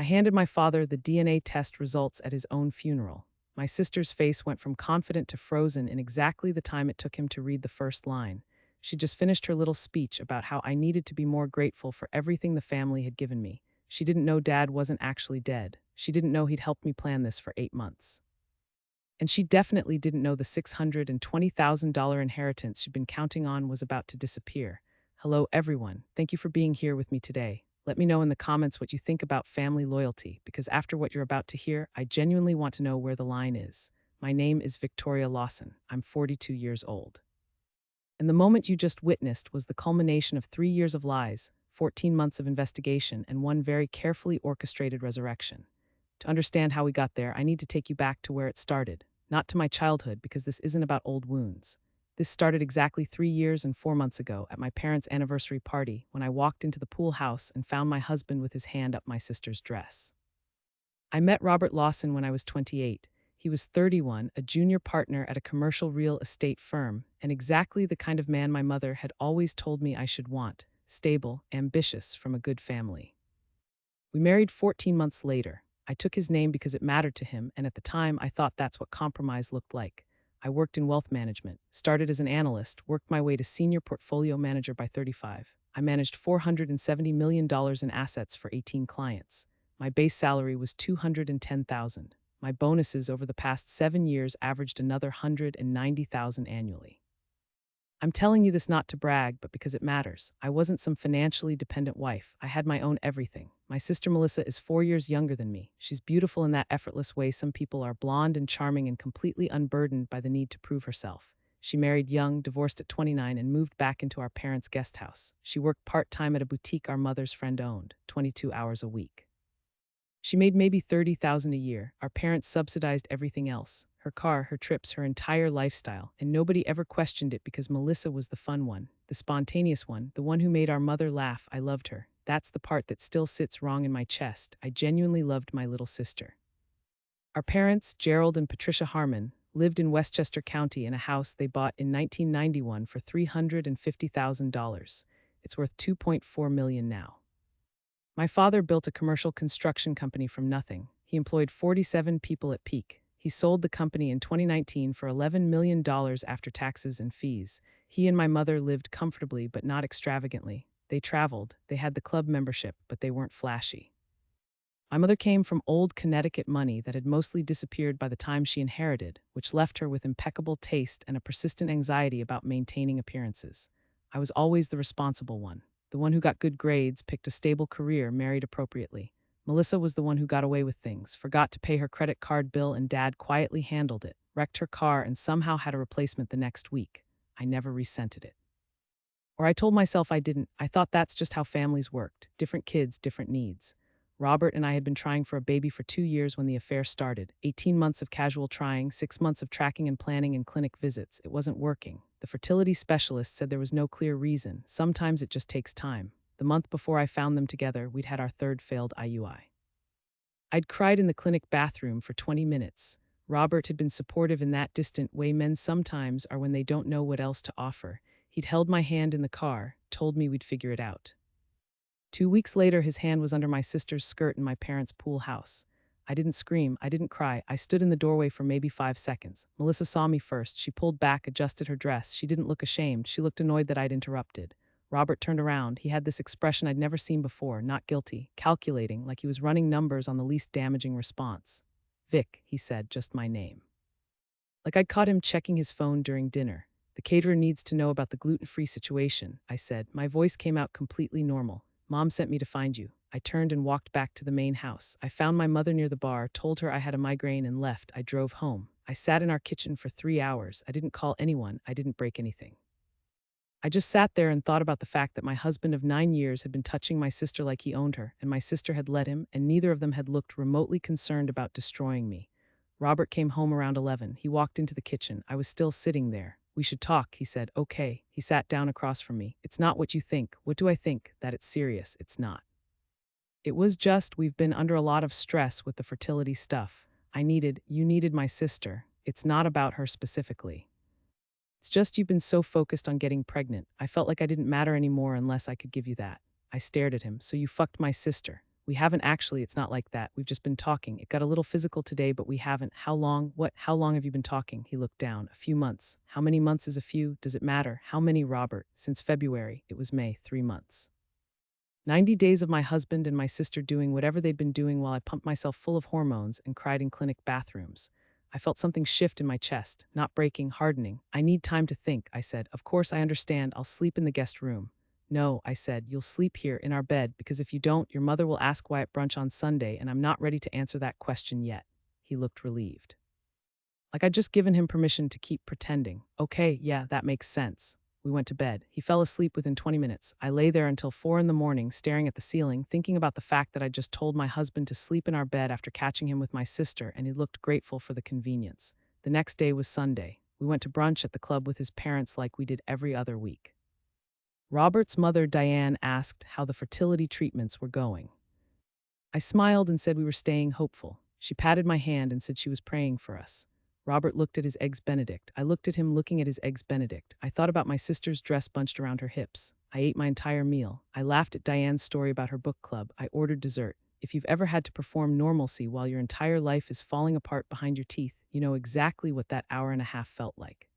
I handed my father the DNA test results at his own funeral. My sister's face went from confident to frozen in exactly the time it took him to read the first line. She just finished her little speech about how I needed to be more grateful for everything the family had given me. She didn't know Dad wasn't actually dead. She didn't know he'd helped me plan this for 8 months. And she definitely didn't know the $620,000 inheritance she'd been counting on was about to disappear. Hello, everyone. Thank you for being here with me today. Let me know in the comments what you think about family loyalty, because after what you're about to hear, I genuinely want to know where the line is. My name is Victoria Lawson. I'm 42 years old. And the moment you just witnessed was the culmination of 3 years of lies, 14 months of investigation, and one very carefully orchestrated resurrection. To understand how we got there, I need to take you back to where it started, not to my childhood, because this isn't about old wounds. This started exactly 3 years and 4 months ago at my parents' anniversary party when I walked into the pool house and found my husband with his hand up my sister's dress. I met Robert Lawson when I was 28. He was 31, a junior partner at a commercial real estate firm, and exactly the kind of man my mother had always told me I should want: stable, ambitious, from a good family. We married 14 months later. I took his name because it mattered to him, and at the time I thought that's what compromise looked like. I worked in wealth management, started as an analyst, worked my way to senior portfolio manager by 35. I managed $470 million in assets for 18 clients. My base salary was $210,000. My bonuses over the past 7 years averaged another $190,000 annually. I'm telling you this not to brag, but because it matters. I wasn't some financially dependent wife. I had my own everything. My sister Melissa is 4 years younger than me. She's beautiful in that effortless way some people are: blonde and charming and completely unburdened by the need to prove herself. She married young, divorced at 29, and moved back into our parents' guest house. She worked part-time at a boutique our mother's friend owned, 22 hours a week. She made maybe $30,000 a year. Our parents subsidized everything else: her car, her trips, her entire lifestyle, and nobody ever questioned it because Melissa was the fun one, the spontaneous one, the one who made our mother laugh. I loved her. That's the part that still sits wrong in my chest. I genuinely loved my little sister. Our parents, Gerald and Patricia Harmon, lived in Westchester County in a house they bought in 1991 for $350,000. It's worth $2.4 million now. My father built a commercial construction company from nothing. He employed 47 people at peak. He sold the company in 2019 for $11 million after taxes and fees. He and my mother lived comfortably but not extravagantly. They traveled, they had the club membership, but they weren't flashy. My mother came from old Connecticut money that had mostly disappeared by the time she inherited, which left her with impeccable taste and a persistent anxiety about maintaining appearances. I was always the responsible one. The one who got good grades, picked a stable career, married appropriately. Melissa was the one who got away with things, forgot to pay her credit card bill, and Dad quietly handled it, wrecked her car, and somehow had a replacement the next week. I never resented it. Or I told myself I didn't. I thought that's just how families worked: different kids, different needs. Robert and I had been trying for a baby for 2 years when the affair started. 18 months of casual trying, 6 months of tracking and planning and clinic visits. It wasn't working. The fertility specialist said there was no clear reason. Sometimes it just takes time. The month before I found them together, we'd had our third failed IUI. I'd cried in the clinic bathroom for 20 minutes. Robert had been supportive in that distant way men sometimes are when they don't know what else to offer. He'd held my hand in the car, told me we'd figure it out. 2 weeks later, his hand was under my sister's skirt in my parents' pool house. I didn't scream, I didn't cry. I stood in the doorway for maybe 5 seconds. Melissa saw me first. She pulled back, adjusted her dress. She didn't look ashamed. She looked annoyed that I'd interrupted. Robert turned around. He had this expression I'd never seen before: not guilty, calculating, like he was running numbers on the least damaging response. "Vic," he said, just my name. Like I'd caught him checking his phone during dinner. "The caterer needs to know about the gluten-free situation," I said. My voice came out completely normal. "Mom sent me to find you." I turned and walked back to the main house. I found my mother near the bar, told her I had a migraine, and left. I drove home. I sat in our kitchen for 3 hours. I didn't call anyone. I didn't break anything. I just sat there and thought about the fact that my husband of 9 years had been touching my sister like he owned her, and my sister had let him, and neither of them had looked remotely concerned about destroying me. Robert came home around 11. He walked into the kitchen. I was still sitting there. "We should talk," he said. "Okay." He sat down across from me. "It's not what you think." "What do I think?" "That it's serious." "It's not. It was just, we've been under a lot of stress with the fertility stuff. You needed my sister. It's not about her specifically. It's just you've been so focused on getting pregnant. I felt like I didn't matter anymore unless I could give you that." I stared at him. "So you fucked my sister?" We haven't actually, it's not like that. We've just been talking. It got a little physical today, but we haven't. How long? What? How long have you been talking? He looked down. A few months. How many months is a few? Does it matter? How many, Robert? Since February. It was May, 3 months. 90 days of my husband and my sister doing whatever they'd been doing while I pumped myself full of hormones and cried in clinic bathrooms. I felt something shift in my chest, not breaking, hardening. I need time to think, I said. Of course, I understand. I'll sleep in the guest room. No, I said, you'll sleep here in our bed because if you don't, your mother will ask why at brunch on Sunday, and I'm not ready to answer that question yet. He looked relieved. Like I'd just given him permission to keep pretending. Okay, yeah, that makes sense. We went to bed. He fell asleep within 20 minutes. I lay there until 4 in the morning, staring at the ceiling, thinking about the fact that I just told my husband to sleep in our bed after catching him with my sister, and he looked grateful for the convenience. The next day was Sunday. We went to brunch at the club with his parents like we did every other week. Robert's mother, Diane, asked how the fertility treatments were going. I smiled and said we were staying hopeful. She patted my hand and said she was praying for us. Robert looked at his eggs Benedict. I looked at him looking at his eggs Benedict. I thought about my sister's dress bunched around her hips. I ate my entire meal. I laughed at Diane's story about her book club. I ordered dessert. If you've ever had to perform normalcy while your entire life is falling apart behind your teeth, you know exactly what that hour and a half felt like.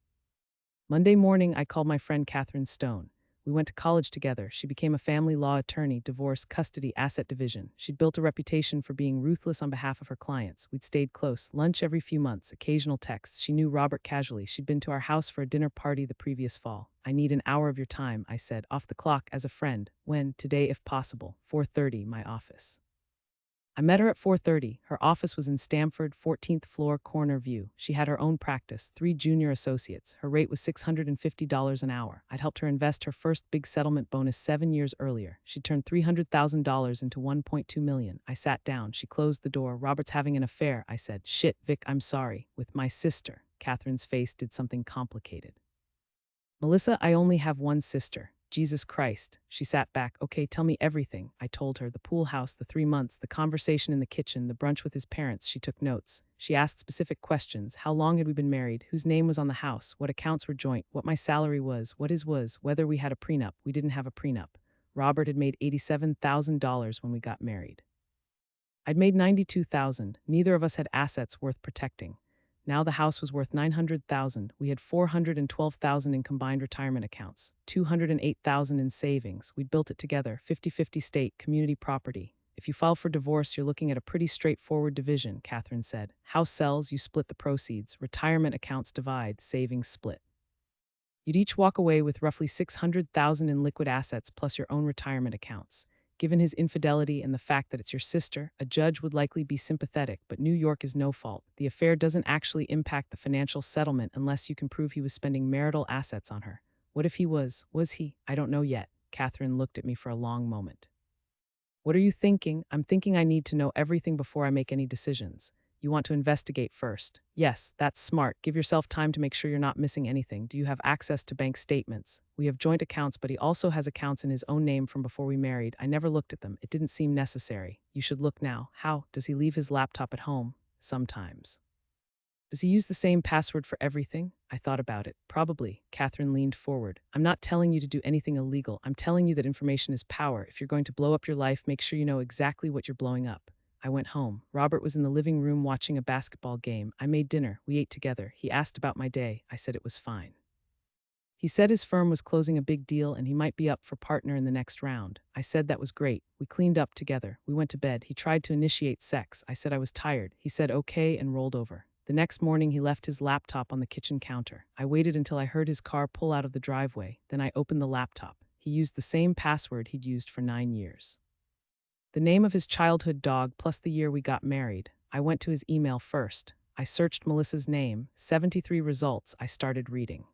Monday morning, I called my friend Catherine Stone. We went to college together. She became a family law attorney, divorce, custody, asset division. She'd built a reputation for being ruthless on behalf of her clients. We'd stayed close, lunch every few months, occasional texts. She knew Robert casually. She'd been to our house for a dinner party the previous fall. I need an hour of your time, I said, off the clock as a friend. When? Today, if possible. 4:30, my office. I met her at 4:30. Her office was in Stamford, 14th floor, corner view. She had her own practice, 3 junior associates. Her rate was $650 an hour. I'd helped her invest her first big settlement bonus 7 years earlier. She'd turned $300,000 into $1.2 million. I sat down. She closed the door. Robert's having an affair, I said. Shit, Vic, I'm sorry. With my sister. Catherine's face did something complicated. Melissa, I only have one sister. Jesus Christ. She sat back. Okay, tell me everything. I told her. The pool house, the 3 months, the conversation in the kitchen, the brunch with his parents. She took notes. She asked specific questions. How long had we been married? Whose name was on the house? What accounts were joint? What my salary was? What his was? Whether we had a prenup. We didn't have a prenup. Robert had made $87,000 when we got married. I'd made $92,000. Neither of us had assets worth protecting. Now the house was worth $900,000. We had $412,000 in combined retirement accounts, $208,000 in savings. We'd built it together, 50-50 state, community property. If you file for divorce, you're looking at a pretty straightforward division, Catherine said. House sells, you split the proceeds. Retirement accounts divide, savings split. You'd each walk away with roughly $600,000 in liquid assets plus your own retirement accounts. Given his infidelity and the fact that it's your sister, a judge would likely be sympathetic, but New York is no fault. The affair doesn't actually impact the financial settlement unless you can prove he was spending marital assets on her. What if he was? Was he? I don't know yet. Catherine looked at me for a long moment. What are you thinking? I'm thinking I need to know everything before I make any decisions. You want to investigate first. Yes, that's smart. Give yourself time to make sure you're not missing anything. Do you have access to bank statements? We have joint accounts, but he also has accounts in his own name from before we married. I never looked at them. It didn't seem necessary. You should look now. How? Does he leave his laptop at home? Sometimes. Does he use the same password for everything? I thought about it. Probably. Catherine leaned forward. I'm not telling you to do anything illegal. I'm telling you that information is power. If you're going to blow up your life, make sure you know exactly what you're blowing up. I went home. Robert was in the living room watching a basketball game. I made dinner. We ate together. He asked about my day. I said it was fine. He said his firm was closing a big deal and he might be up for partner in the next round. I said that was great. We cleaned up together. We went to bed. He tried to initiate sex. I said I was tired. He said okay and rolled over. The next morning he left his laptop on the kitchen counter. I waited until I heard his car pull out of the driveway. Then I opened the laptop. He used the same password he'd used for 9 years. The name of his childhood dog plus the year we got married. I went to his email first. I searched Melissa's name. 73 results. I started reading.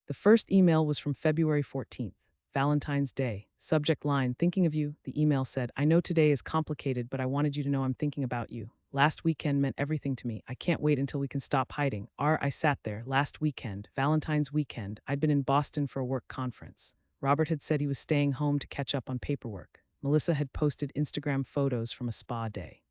The first email was from February 14th, Valentine's Day. Subject line, thinking of you. The email said, I know today is complicated, but I wanted you to know I'm thinking about you. Last weekend meant everything to me. I can't wait until we can stop hiding. I sat there, last weekend, Valentine's weekend. I'd been in Boston for a work conference. Robert had said he was staying home to catch up on paperwork. Melissa had posted Instagram photos from a spa day.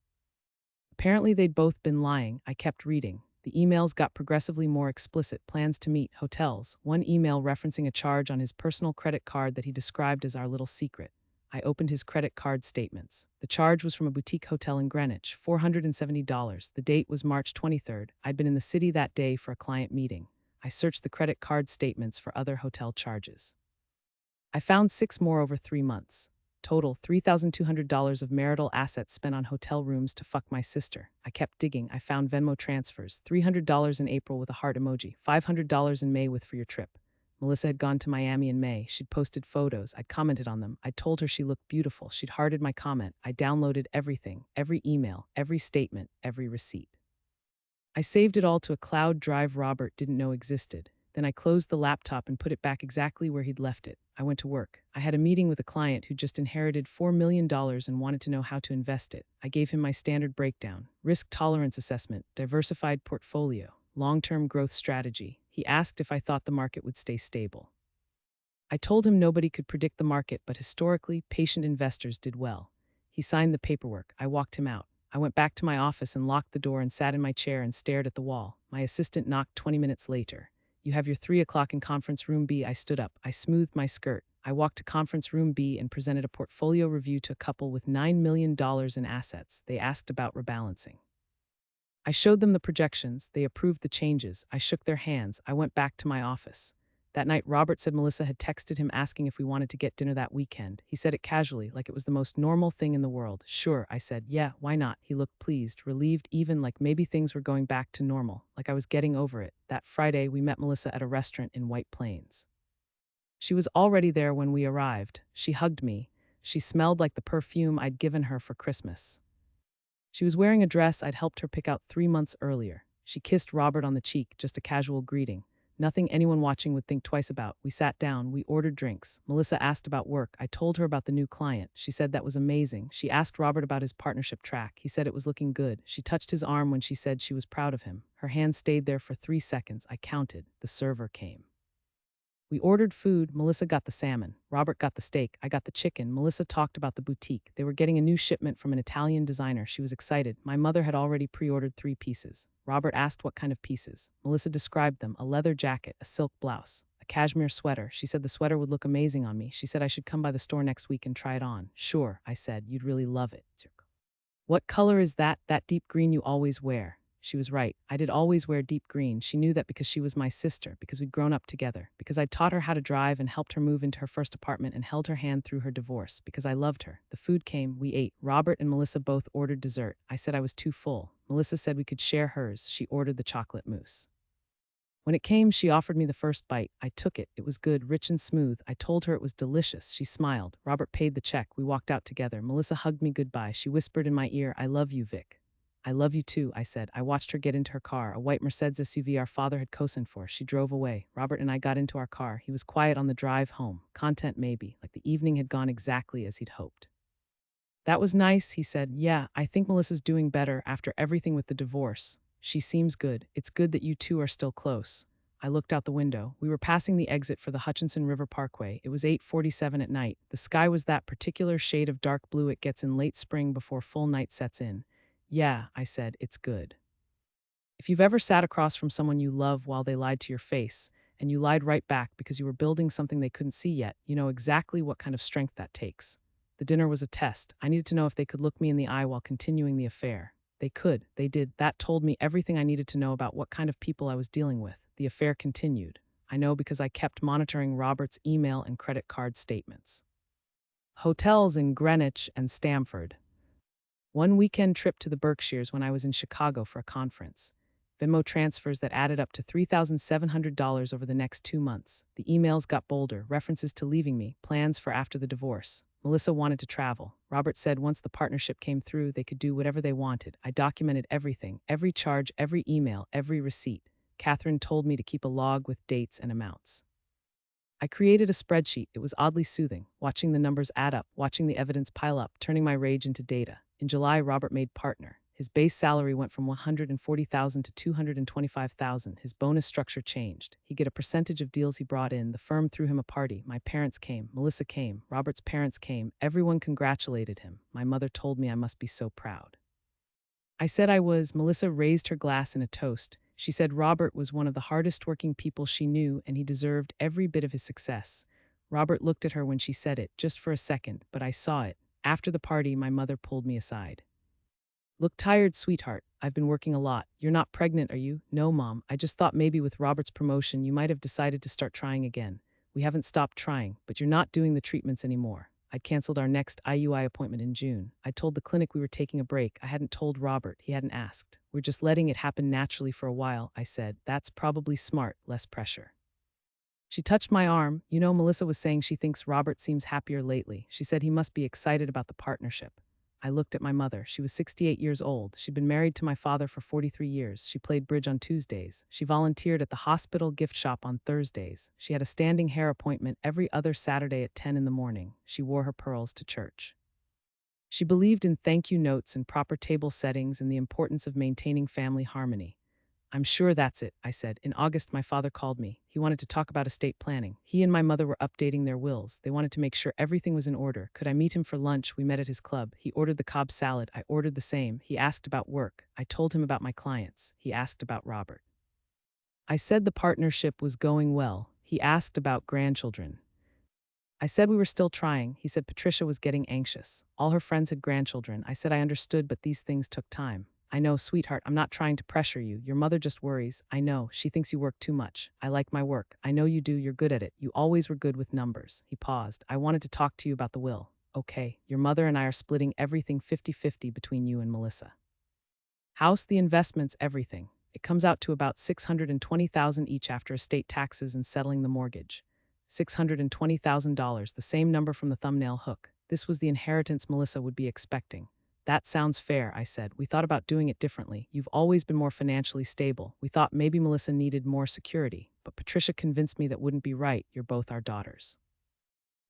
Apparently they'd both been lying. I kept reading. The emails got progressively more explicit. Plans to meet, hotels. One email referencing a charge on his personal credit card that he described as our little secret. I opened his credit card statements. The charge was from a boutique hotel in Greenwich, $470. The date was March 23rd. I'd been in the city that day for a client meeting. I searched the credit card statements for other hotel charges. I found 6 more over 3 months. Total $3,200 of marital assets spent on hotel rooms to fuck my sister. I kept digging. I found Venmo transfers, $300 in April with a heart emoji, $500 in May with for your trip. Melissa had gone to Miami in May. She'd posted photos. I'd commented on them. I'd told her she looked beautiful. She'd hearted my comment. I downloaded everything, every email, every statement, every receipt. I saved it all to a cloud drive Robert didn't know existed. Then I closed the laptop and put it back exactly where he'd left it. I went to work. I had a meeting with a client who just inherited $4 million and wanted to know how to invest it. I gave him my standard breakdown: risk tolerance assessment, diversified portfolio, long-term growth strategy. He asked if I thought the market would stay stable. I told him nobody could predict the market, but historically, patient investors did well. He signed the paperwork. I walked him out. I went back to my office and locked the door and sat in my chair and stared at the wall. My assistant knocked 20 minutes later. "You have your 3 o'clock in conference room B." I stood up. I smoothed my skirt. I walked to conference room B and presented a portfolio review to a couple with $9 million in assets. They asked about rebalancing. I showed them the projections. They approved the changes. I shook their hands. I went back to my office. That night, Robert said Melissa had texted him asking if we wanted to get dinner that weekend. He said it casually, like it was the most normal thing in the world. "Sure," I said. "Yeah, why not?" He looked pleased, relieved, even like maybe things were going back to normal, like I was getting over it. That Friday, we met Melissa at a restaurant in White Plains. She was already there when we arrived. She hugged me. She smelled like the perfume I'd given her for Christmas. She was wearing a dress I'd helped her pick out 3 months earlier. She kissed Robert on the cheek, just a casual greeting. Nothing anyone watching would think twice about. We sat down. We ordered drinks. Melissa asked about work. I told her about the new client. She said that was amazing. She asked Robert about his partnership track. He said it was looking good. She touched his arm when she said she was proud of him. Her hand stayed there for 3 seconds. I counted. The server came. We ordered food. Melissa got the salmon. Robert got the steak. I got the chicken. Melissa talked about the boutique. They were getting a new shipment from an Italian designer. She was excited. My mother had already pre-ordered 3 pieces. Robert asked what kind of pieces. Melissa described them: a leather jacket, a silk blouse, a cashmere sweater. She said the sweater would look amazing on me. She said I should come by the store next week and try it on. "Sure," I said. "You'd really love it." "What color is that? That deep green you always wear." She was right. I did always wear deep green. She knew that because she was my sister, because we'd grown up together, because I taught her how to drive and helped her move into her first apartment and held her hand through her divorce, because I loved her. The food came. We ate. Robert and Melissa both ordered dessert. I said I was too full. Melissa said we could share hers. She ordered the chocolate mousse. When it came, she offered me the first bite. I took it. It was good, rich and smooth. I told her it was delicious. She smiled. Robert paid the check. We walked out together. Melissa hugged me goodbye. She whispered in my ear, "I love you, Vic." "I love you too," I said. I watched her get into her car, a white Mercedes SUV our father had co-signed for. She drove away. Robert and I got into our car. He was quiet on the drive home. Content maybe, like the evening had gone exactly as he'd hoped. "That was nice," he said. "Yeah, I think Melissa's doing better after everything with the divorce. She seems good. It's good that you two are still close." I looked out the window. We were passing the exit for the Hutchinson River Parkway. It was 8:47 at night. The sky was that particular shade of dark blue it gets in late spring before full night sets in. "Yeah," I said, "it's good." If you've ever sat across from someone you love while they lied to your face, and you lied right back because you were building something they couldn't see yet, you know exactly what kind of strength that takes. The dinner was a test. I needed to know if they could look me in the eye while continuing the affair. They could. They did. That told me everything I needed to know about what kind of people I was dealing with. The affair continued. I know because I kept monitoring Robert's email and credit card statements. Hotels in Greenwich and Stamford. One weekend trip to the Berkshires when I was in Chicago for a conference. Venmo transfers that added up to $3,700 over the next 2 months. The emails got bolder, references to leaving me, plans for after the divorce. Melissa wanted to travel. Robert said once the partnership came through, they could do whatever they wanted. I documented everything, every charge, every email, every receipt. Catherine told me to keep a log with dates and amounts. I created a spreadsheet. It was oddly soothing, watching the numbers add up, watching the evidence pile up, turning my rage into data. In July, Robert made partner. His base salary went from $140,000 to $225,000. His bonus structure changed. He'd get a percentage of deals he brought in. The firm threw him a party. My parents came. Melissa came. Robert's parents came. Everyone congratulated him. My mother told me I must be so proud. I said I was. Melissa raised her glass in a toast. She said Robert was one of the hardest working people she knew and he deserved every bit of his success. Robert looked at her when she said it, just for a second, but I saw it. After the party, my mother pulled me aside. Look tired, sweetheart. I've been working a lot. You're not pregnant, are you? No, Mom. I just thought maybe with Robert's promotion, you might have decided to start trying again. We haven't stopped trying, but you're not doing the treatments anymore. I'd canceled our next IUI appointment in June. I told the clinic we were taking a break. I hadn't told Robert. He hadn't asked. We're just letting it happen naturally for a while, I said. That's probably smart, less pressure. She touched my arm. You know, Melissa was saying she thinks Robert seems happier lately. She said he must be excited about the partnership. I looked at my mother. She was 68 years old. She'd been married to my father for 43 years. She played bridge on Tuesdays. She volunteered at the hospital gift shop on Thursdays. She had a standing hair appointment every other Saturday at 10 in the morning. She wore her pearls to church. She believed in thank you notes and proper table settings and the importance of maintaining family harmony. I'm sure that's it, I said. In August, my father called me. He wanted to talk about estate planning. He and my mother were updating their wills. They wanted to make sure everything was in order. Could I meet him for lunch? We met at his club. He ordered the Cobb salad. I ordered the same. He asked about work. I told him about my clients. He asked about Robert. I said the partnership was going well. He asked about grandchildren. I said we were still trying. He said Patricia was getting anxious. All her friends had grandchildren. I said I understood, but these things took time. I know, sweetheart, I'm not trying to pressure you. Your mother just worries. I know, she thinks you work too much. I like my work. I know you do, you're good at it. You always were good with numbers. He paused. I wanted to talk to you about the will. Okay, your mother and I are splitting everything 50-50 between you and Melissa. House, the investments, everything. It comes out to about $620,000 each after estate taxes and settling the mortgage. $620,000, the same number from the thumbnail hook. This was the inheritance Melissa would be expecting. That sounds fair, I said. We thought about doing it differently. You've always been more financially stable. We thought maybe Melissa needed more security, but Patricia convinced me that wouldn't be right. You're both our daughters.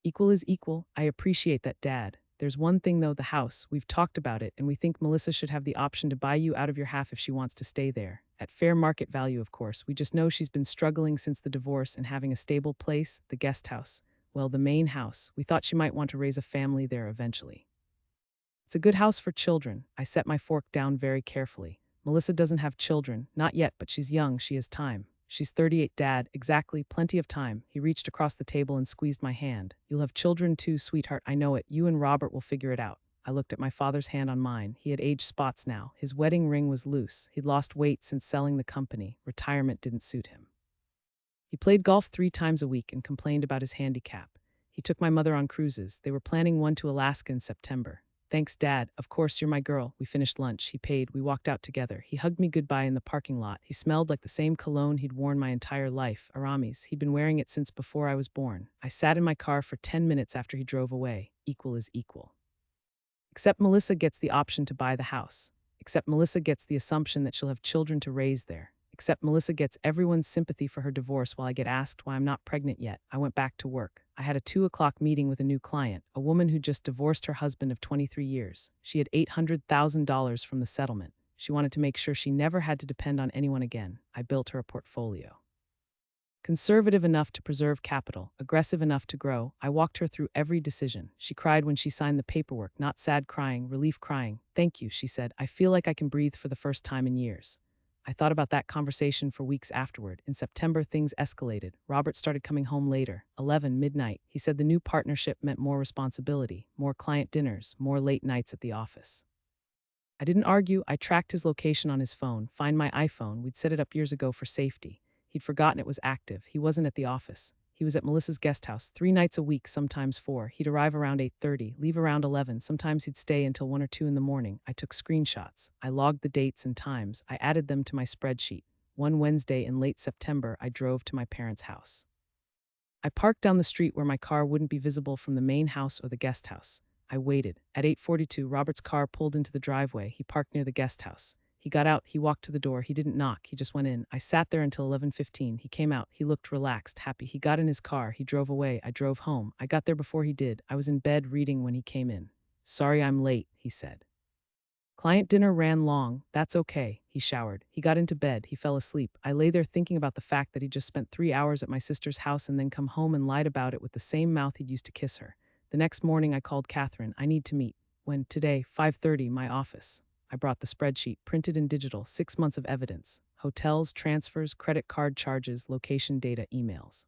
Equal is equal. I appreciate that, Dad. There's one thing though, the house. We've talked about it, and we think Melissa should have the option to buy you out of your half if she wants to stay there. At fair market value, of course. We just know she's been struggling since the divorce and having a stable place, the guest house. Well, the main house. We thought she might want to raise a family there eventually. It's a good house for children. I set my fork down very carefully. Melissa doesn't have children. Not yet, but she's young. She has time. She's 38, Dad. Exactly. Plenty of time. He reached across the table and squeezed my hand. You'll have children too, sweetheart. I know it. You and Robert will figure it out. I looked at my father's hand on mine. He had age spots now. His wedding ring was loose. He'd lost weight since selling the company. Retirement didn't suit him. He played golf 3 times a week and complained about his handicap. He took my mother on cruises. They were planning one to Alaska in September. Thanks, Dad. Of course, you're my girl. We finished lunch. He paid. We walked out together. He hugged me goodbye in the parking lot. He smelled like the same cologne he'd worn my entire life, Arami's. He'd been wearing it since before I was born. I sat in my car for 10 minutes after he drove away. Equal is equal. Except Melissa gets the option to buy the house. Except Melissa gets the assumption that she'll have children to raise there. Except Melissa gets everyone's sympathy for her divorce while I get asked why I'm not pregnant yet. I went back to work. I had a 2 o'clock meeting with a new client, a woman who just divorced her husband of 23 years. She had $800,000 from the settlement. She wanted to make sure she never had to depend on anyone again. I built her a portfolio. Conservative enough to preserve capital, aggressive enough to grow, I walked her through every decision. She cried when she signed the paperwork, not sad crying, relief crying. Thank you, she said. I feel like I can breathe for the first time in years. I thought about that conversation for weeks afterward. In September, things escalated. Robert started coming home later, 11 midnight. He said the new partnership meant more responsibility, more client dinners, more late nights at the office. I didn't argue. I tracked his location on his phone, find my iPhone. We'd set it up years ago for safety. He'd forgotten it was active. He wasn't at the office. He was at Melissa's guest house 3 nights a week, sometimes 4. He'd arrive around 8:30, leave around 11. Sometimes he'd stay until 1 or 2 in the morning. I took screenshots. I logged the dates and times. I added them to my spreadsheet. One Wednesday in late September, I drove to my parents' house. I parked down the street where my car wouldn't be visible from the main house or the guest house. I waited. At 8:42, Robert's car pulled into the driveway. He parked near the guest house. He got out, he walked to the door, he didn't knock, he just went in. I sat there until 11:15. He came out, he looked relaxed, happy. He got in his car, he drove away, I drove home. I got there before he did. I was in bed reading when he came in. Sorry I'm late, he said. Client dinner ran long. That's okay. He showered. He got into bed. He fell asleep. I lay there thinking about the fact that he just spent 3 hours at my sister's house and then come home and lied about it with the same mouth he'd used to kiss her. The next morning I called Catherine. I need to meet. When? Today, 5:30, my office. I brought the spreadsheet, printed in digital, 6 months of evidence. Hotels, transfers, credit card charges, location data, emails.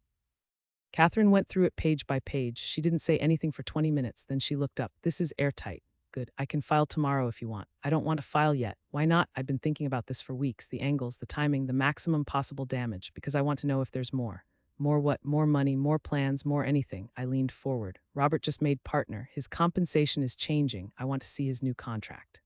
Catherine went through it page by page. She didn't say anything for 20 minutes. Then she looked up. This is airtight. Good. I can file tomorrow if you want. I don't want to file yet. Why not? I've been thinking about this for weeks. The angles, the timing, the maximum possible damage, because I want to know if there's more. More what? More money, more plans, more anything. I leaned forward. Robert just made partner. His compensation is changing. I want to see his new contract.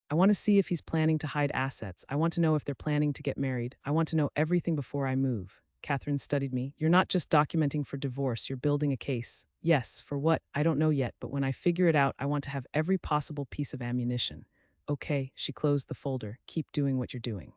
I want to see if he's planning to hide assets. I want to know if they're planning to get married. I want to know everything before I move. Catherine studied me. You're not just documenting for divorce, you're building a case. Yes, for what? I don't know yet, but when I figure it out, I want to have every possible piece of ammunition. Okay, she closed the folder. Keep doing what you're doing.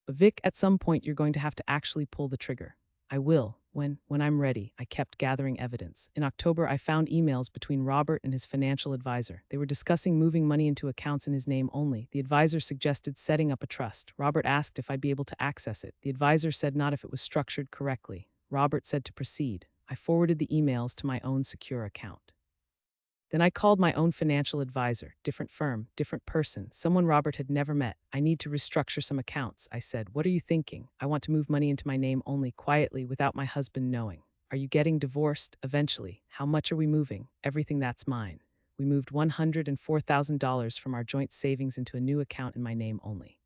But Vic, at some point, you're going to have to actually pull the trigger. I will, when I'm ready. I kept gathering evidence. In October, I found emails between Robert and his financial advisor. They were discussing moving money into accounts in his name only. The advisor suggested setting up a trust. Robert asked if I'd be able to access it. The advisor said not if it was structured correctly. Robert said to proceed. I forwarded the emails to my own secure account. Then I called my own financial advisor, different firm, different person, someone Robert had never met. I need to restructure some accounts, I said. What are you thinking? I want to move money into my name only, quietly, without my husband knowing. Are you getting divorced? Eventually. How much are we moving? Everything that's mine. We moved $104,000 from our joint savings into a new account in my name only.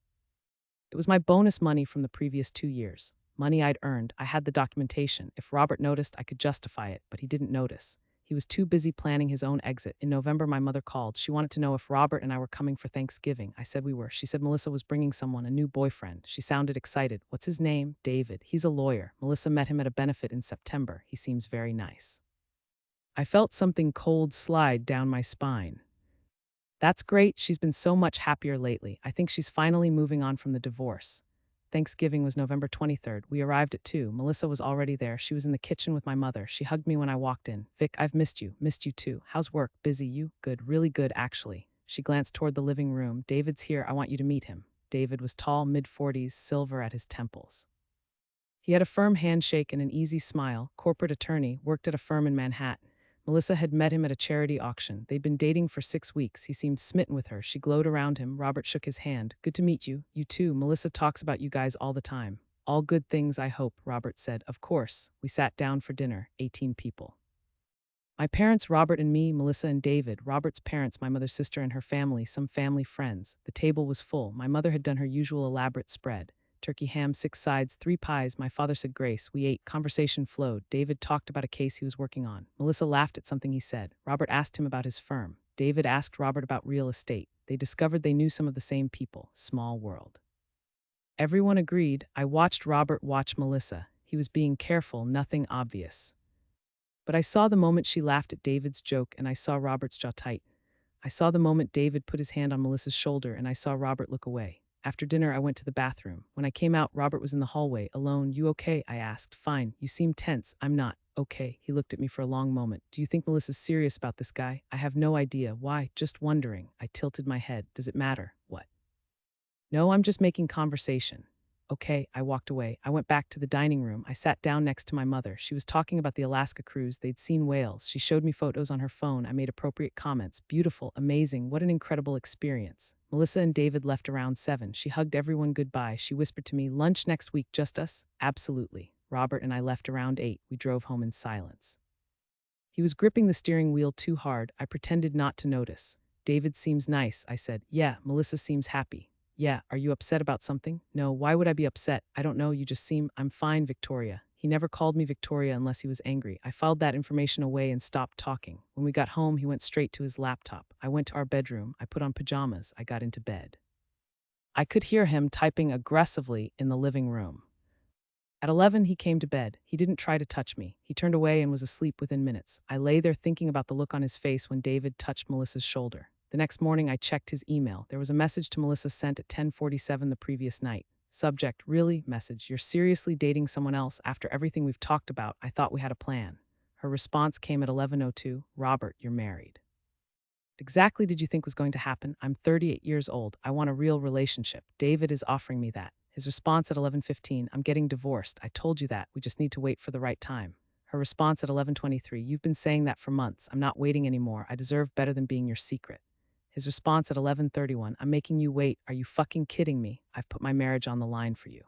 It was my bonus money from the previous 2 years. Money I'd earned. I had the documentation. If Robert noticed, I could justify it, but he didn't notice. He was too busy planning his own exit. In November, my mother called. She wanted to know if Robert and I were coming for Thanksgiving. I said we were. She said Melissa was bringing someone, a new boyfriend. She sounded excited. What's his name? David. He's a lawyer. Melissa met him at a benefit in September. He seems very nice. I felt something cold slide down my spine. That's great. She's been so much happier lately. I think she's finally moving on from the divorce. Thanksgiving was November 23rd. We arrived at 2. Melissa was already there. She was in the kitchen with my mother. She hugged me when I walked in. Vic, I've missed you. Missed you too. How's work? Busy? You? Good. Really good, actually. She glanced toward the living room. David's here. I want you to meet him. David was tall, mid-40s, silver at his temples. He had a firm handshake and an easy smile. Corporate attorney, worked at a firm in Manhattan. Melissa had met him at a charity auction. They'd been dating for 6 weeks. He seemed smitten with her. She glowed around him. Robert shook his hand. Good to meet you. You too. Melissa talks about you guys all the time. All good things, I hope, Robert said. Of course. We sat down for dinner, 18 people. My parents, Robert and me, Melissa and David, Robert's parents, my mother's sister and her family, some family friends. The table was full. My mother had done her usual elaborate spread. Turkey, ham, 6 sides, 3 pies. My father said grace. We ate. Conversation flowed. David talked about a case he was working on. Melissa laughed at something he said. Robert asked him about his firm. David asked Robert about real estate. They discovered they knew some of the same people. Small world. Everyone agreed. I watched Robert watch Melissa. He was being careful, nothing obvious. But I saw the moment she laughed at David's joke, and I saw Robert's jaw tighten. I saw the moment David put his hand on Melissa's shoulder, and I saw Robert look away. After dinner, I went to the bathroom. When I came out, Robert was in the hallway, alone. You okay? I asked. Fine. You seem tense. I'm not. Okay. He looked at me for a long moment. Do you think Melissa's serious about this guy? I have no idea. Why? Just wondering. I tilted my head. Does it matter? What? No, I'm just making conversation. Okay, I walked away. I went back to the dining room. I sat down next to my mother. She was talking about the Alaska cruise. They'd seen whales. She showed me photos on her phone. I made appropriate comments. Beautiful, amazing, what an incredible experience. Melissa and David left around 7. She hugged everyone goodbye. She whispered to me, lunch next week, just us? Absolutely. Robert and I left around 8. We drove home in silence. He was gripping the steering wheel too hard. I pretended not to notice. David seems nice, I said. Yeah, Melissa seems happy. Yeah, are you upset about something? No, why would I be upset? I don't know, you just seem, I'm fine, Victoria. He never called me Victoria unless he was angry. I filed that information away and stopped talking. When we got home, he went straight to his laptop. I went to our bedroom. I put on pajamas. I got into bed. I could hear him typing aggressively in the living room. At 11, he came to bed. He didn't try to touch me. He turned away and was asleep within minutes. I lay there thinking about the look on his face when David touched Melissa's shoulder. The next morning, I checked his email. There was a message to Melissa sent at 10:47 the previous night. Subject, really? Message, you're seriously dating someone else after everything we've talked about? I thought we had a plan. Her response came at 11:02. Robert, you're married. Exactly did you think was going to happen? I'm 38 years old. I want a real relationship. David is offering me that. His response at 11:15, I'm getting divorced. I told you that. We just need to wait for the right time. Her response at 11:23, you've been saying that for months. I'm not waiting anymore. I deserve better than being your secret. His response at 11:31, I'm making you wait. Are you fucking kidding me? I've put my marriage on the line for you.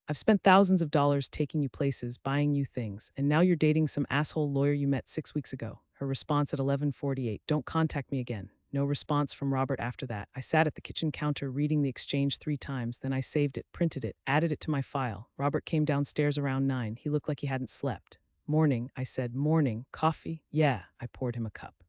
I've spent thousands of dollars taking you places, buying you things, and now you're dating some asshole lawyer you met 6 weeks ago. Her response at 11:48, don't contact me again. No response from Robert after that. I sat at the kitchen counter reading the exchange 3 times, then I saved it, printed it, added it to my file. Robert came downstairs around 9. He looked like he hadn't slept. Morning, I said. Morning. Coffee? Yeah, I poured him a cup.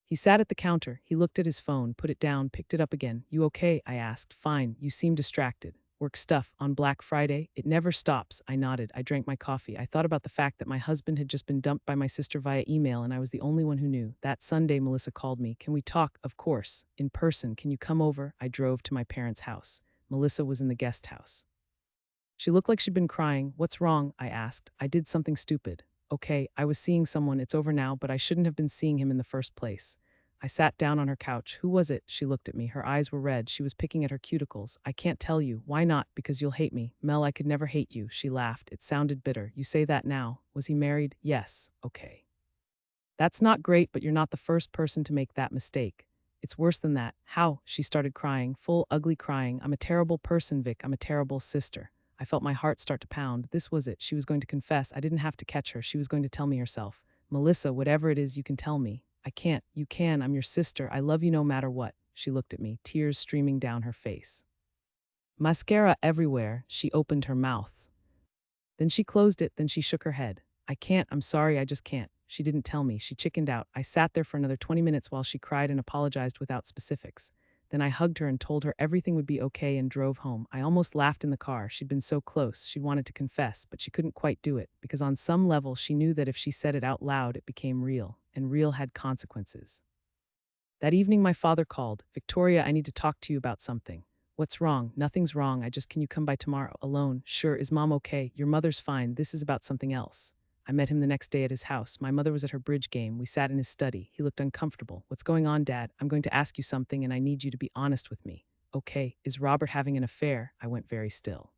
He sat at the counter. He looked at his phone, put it down, picked it up again. You okay? I asked. Fine. You seem distracted. Work stuff. On Black Friday? It never stops. I nodded. I drank my coffee. I thought about the fact that my husband had just been dumped by my sister via email and I was the only one who knew. That Sunday, Melissa called me. Can we talk? Of course. In person. Can you come over? I drove to my parents' house. Melissa was in the guest house. She looked like she'd been crying. What's wrong? I asked. I did something stupid. Okay, I was seeing someone. It's over now, but I shouldn't have been seeing him in the first place. I sat down on her couch. Who was it? She looked at me. Her eyes were red. She was picking at her cuticles. I can't tell you. Why not? Because you'll hate me. Mel, I could never hate you. She laughed. It sounded bitter. You say that now. Was he married? Yes. Okay. That's not great, but you're not the first person to make that mistake. It's worse than that. How? She started crying, full ugly crying. I'm a terrible person, Vic. I'm a terrible sister. I felt my heart start to pound. This was it. She was going to confess. I didn't have to catch her. She was going to tell me herself. Melissa, whatever it is, you can tell me. I can't. You can. I'm your sister. I love you no matter what. She looked at me, tears streaming down her face. Mascara everywhere. She opened her mouth. Then she closed it, then she shook her head. I can't, I'm sorry, I just can't. She didn't tell me. She chickened out. I sat there for another 20 minutes while she cried and apologized without specifics. Then I hugged her and told her everything would be okay and drove home. I almost laughed in the car. She'd been so close. She wanted to confess, but she couldn't quite do it, because on some level she knew that if she said it out loud, it became real, and real had consequences. That evening my father called. Victoria, I need to talk to you about something. What's wrong? Nothing's wrong. Can you come by tomorrow? Alone? Sure. Is mom okay? Your mother's fine. This is about something else. I met him the next day at his house. My mother was at her bridge game. We sat in his study. He looked uncomfortable. What's going on, Dad? I'm going to ask you something and I need you to be honest with me. Okay. Is Robert having an affair? I went very still.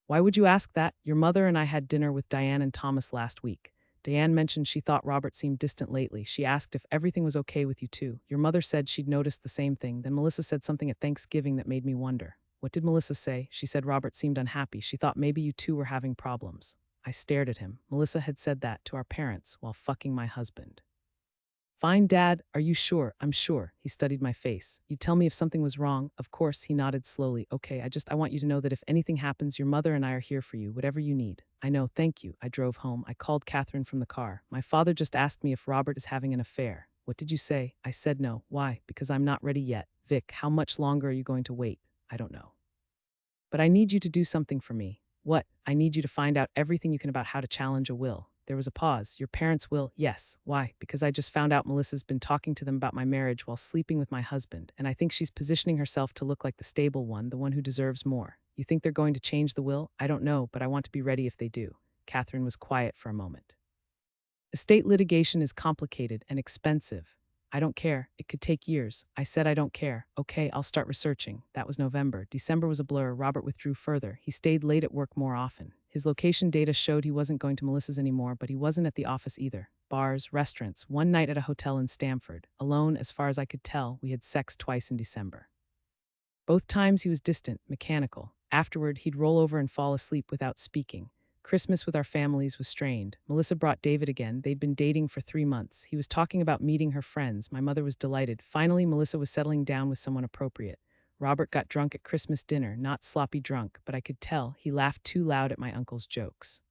Why would you ask that? Your mother and I had dinner with Diane and Thomas last week. Diane mentioned she thought Robert seemed distant lately. She asked if everything was okay with you too. Your mother said she'd noticed the same thing. Then Melissa said something at Thanksgiving that made me wonder. What did Melissa say? She said Robert seemed unhappy. She thought maybe you two were having problems. I stared at him. Melissa had said that to our parents while fucking my husband. Fine, Dad. Are you sure? I'm sure. He studied my face. You tell me if something was wrong. Of course, he nodded slowly. Okay, I want you to know that if anything happens, your mother and I are here for you, whatever you need. I know, thank you. I drove home. I called Catherine from the car. My father just asked me if Robert is having an affair. What did you say? I said no. Why? Because I'm not ready yet. Vic, how much longer are you going to wait? I don't know. But I need you to do something for me. What? I need you to find out everything you can about how to challenge a will. There was a pause. Your parents' will? Yes. Why? Because I just found out Melissa's been talking to them about my marriage while sleeping with my husband, and I think she's positioning herself to look like the stable one, the one who deserves more. You think they're going to change the will? I don't know, but I want to be ready if they do. Catherine was quiet for a moment. Estate litigation is complicated and expensive. I don't care. It could take years. I said I don't care. Okay, I'll start researching. That was November. December was a blur. Robert withdrew further. He stayed late at work more often. His location data showed he wasn't going to Melissa's anymore, but he wasn't at the office either. Bars, restaurants, one night at a hotel in Stamford. Alone, as far as I could tell, we had sex twice in December. Both times he was distant, mechanical. Afterward, he'd roll over and fall asleep without speaking. Christmas with our families was strained. Melissa brought David again. They'd been dating for 3 months. He was talking about meeting her friends. My mother was delighted. Finally, Melissa was settling down with someone appropriate. Robert got drunk at Christmas dinner, not sloppy drunk, but I could tell he laughed too loud at my uncle's jokes.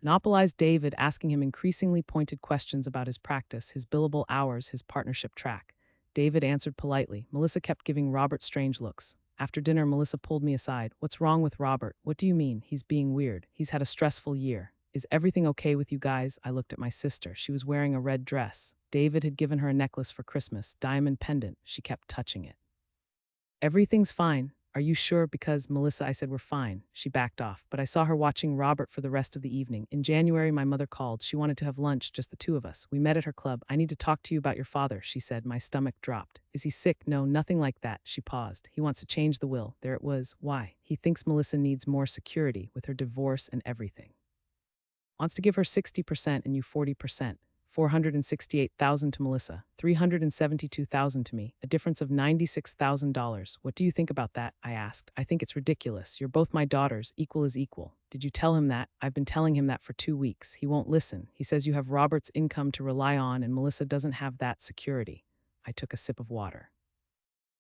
Monopolized David, asking him increasingly pointed questions about his practice, his billable hours, his partnership track. David answered politely. Melissa kept giving Robert strange looks. After dinner, Melissa pulled me aside. What's wrong with Robert? What do you mean? He's being weird. He's had a stressful year. Is everything okay with you guys? I looked at my sister. She was wearing a red dress. David had given her a necklace for Christmas, diamond pendant. She kept touching it. Everything's fine. Are you sure? Because, Melissa, I said we're fine. She backed off, but I saw her watching Robert for the rest of the evening. In January, my mother called. She wanted to have lunch, just the two of us. We met at her club. I need to talk to you about your father, she said. My stomach dropped. Is he sick? No, nothing like that. She paused. He wants to change the will. There it was. Why? He thinks Melissa needs more security with her divorce and everything. Wants to give her 60% and you 40%. $468,000 to Melissa, $372,000 to me, a difference of $96,000. What do you think about that? I asked. I think it's ridiculous. You're both my daughters, equal is equal. Did you tell him that? I've been telling him that for 2 weeks. He won't listen. He says you have Robert's income to rely on and Melissa doesn't have that security. I took a sip of water.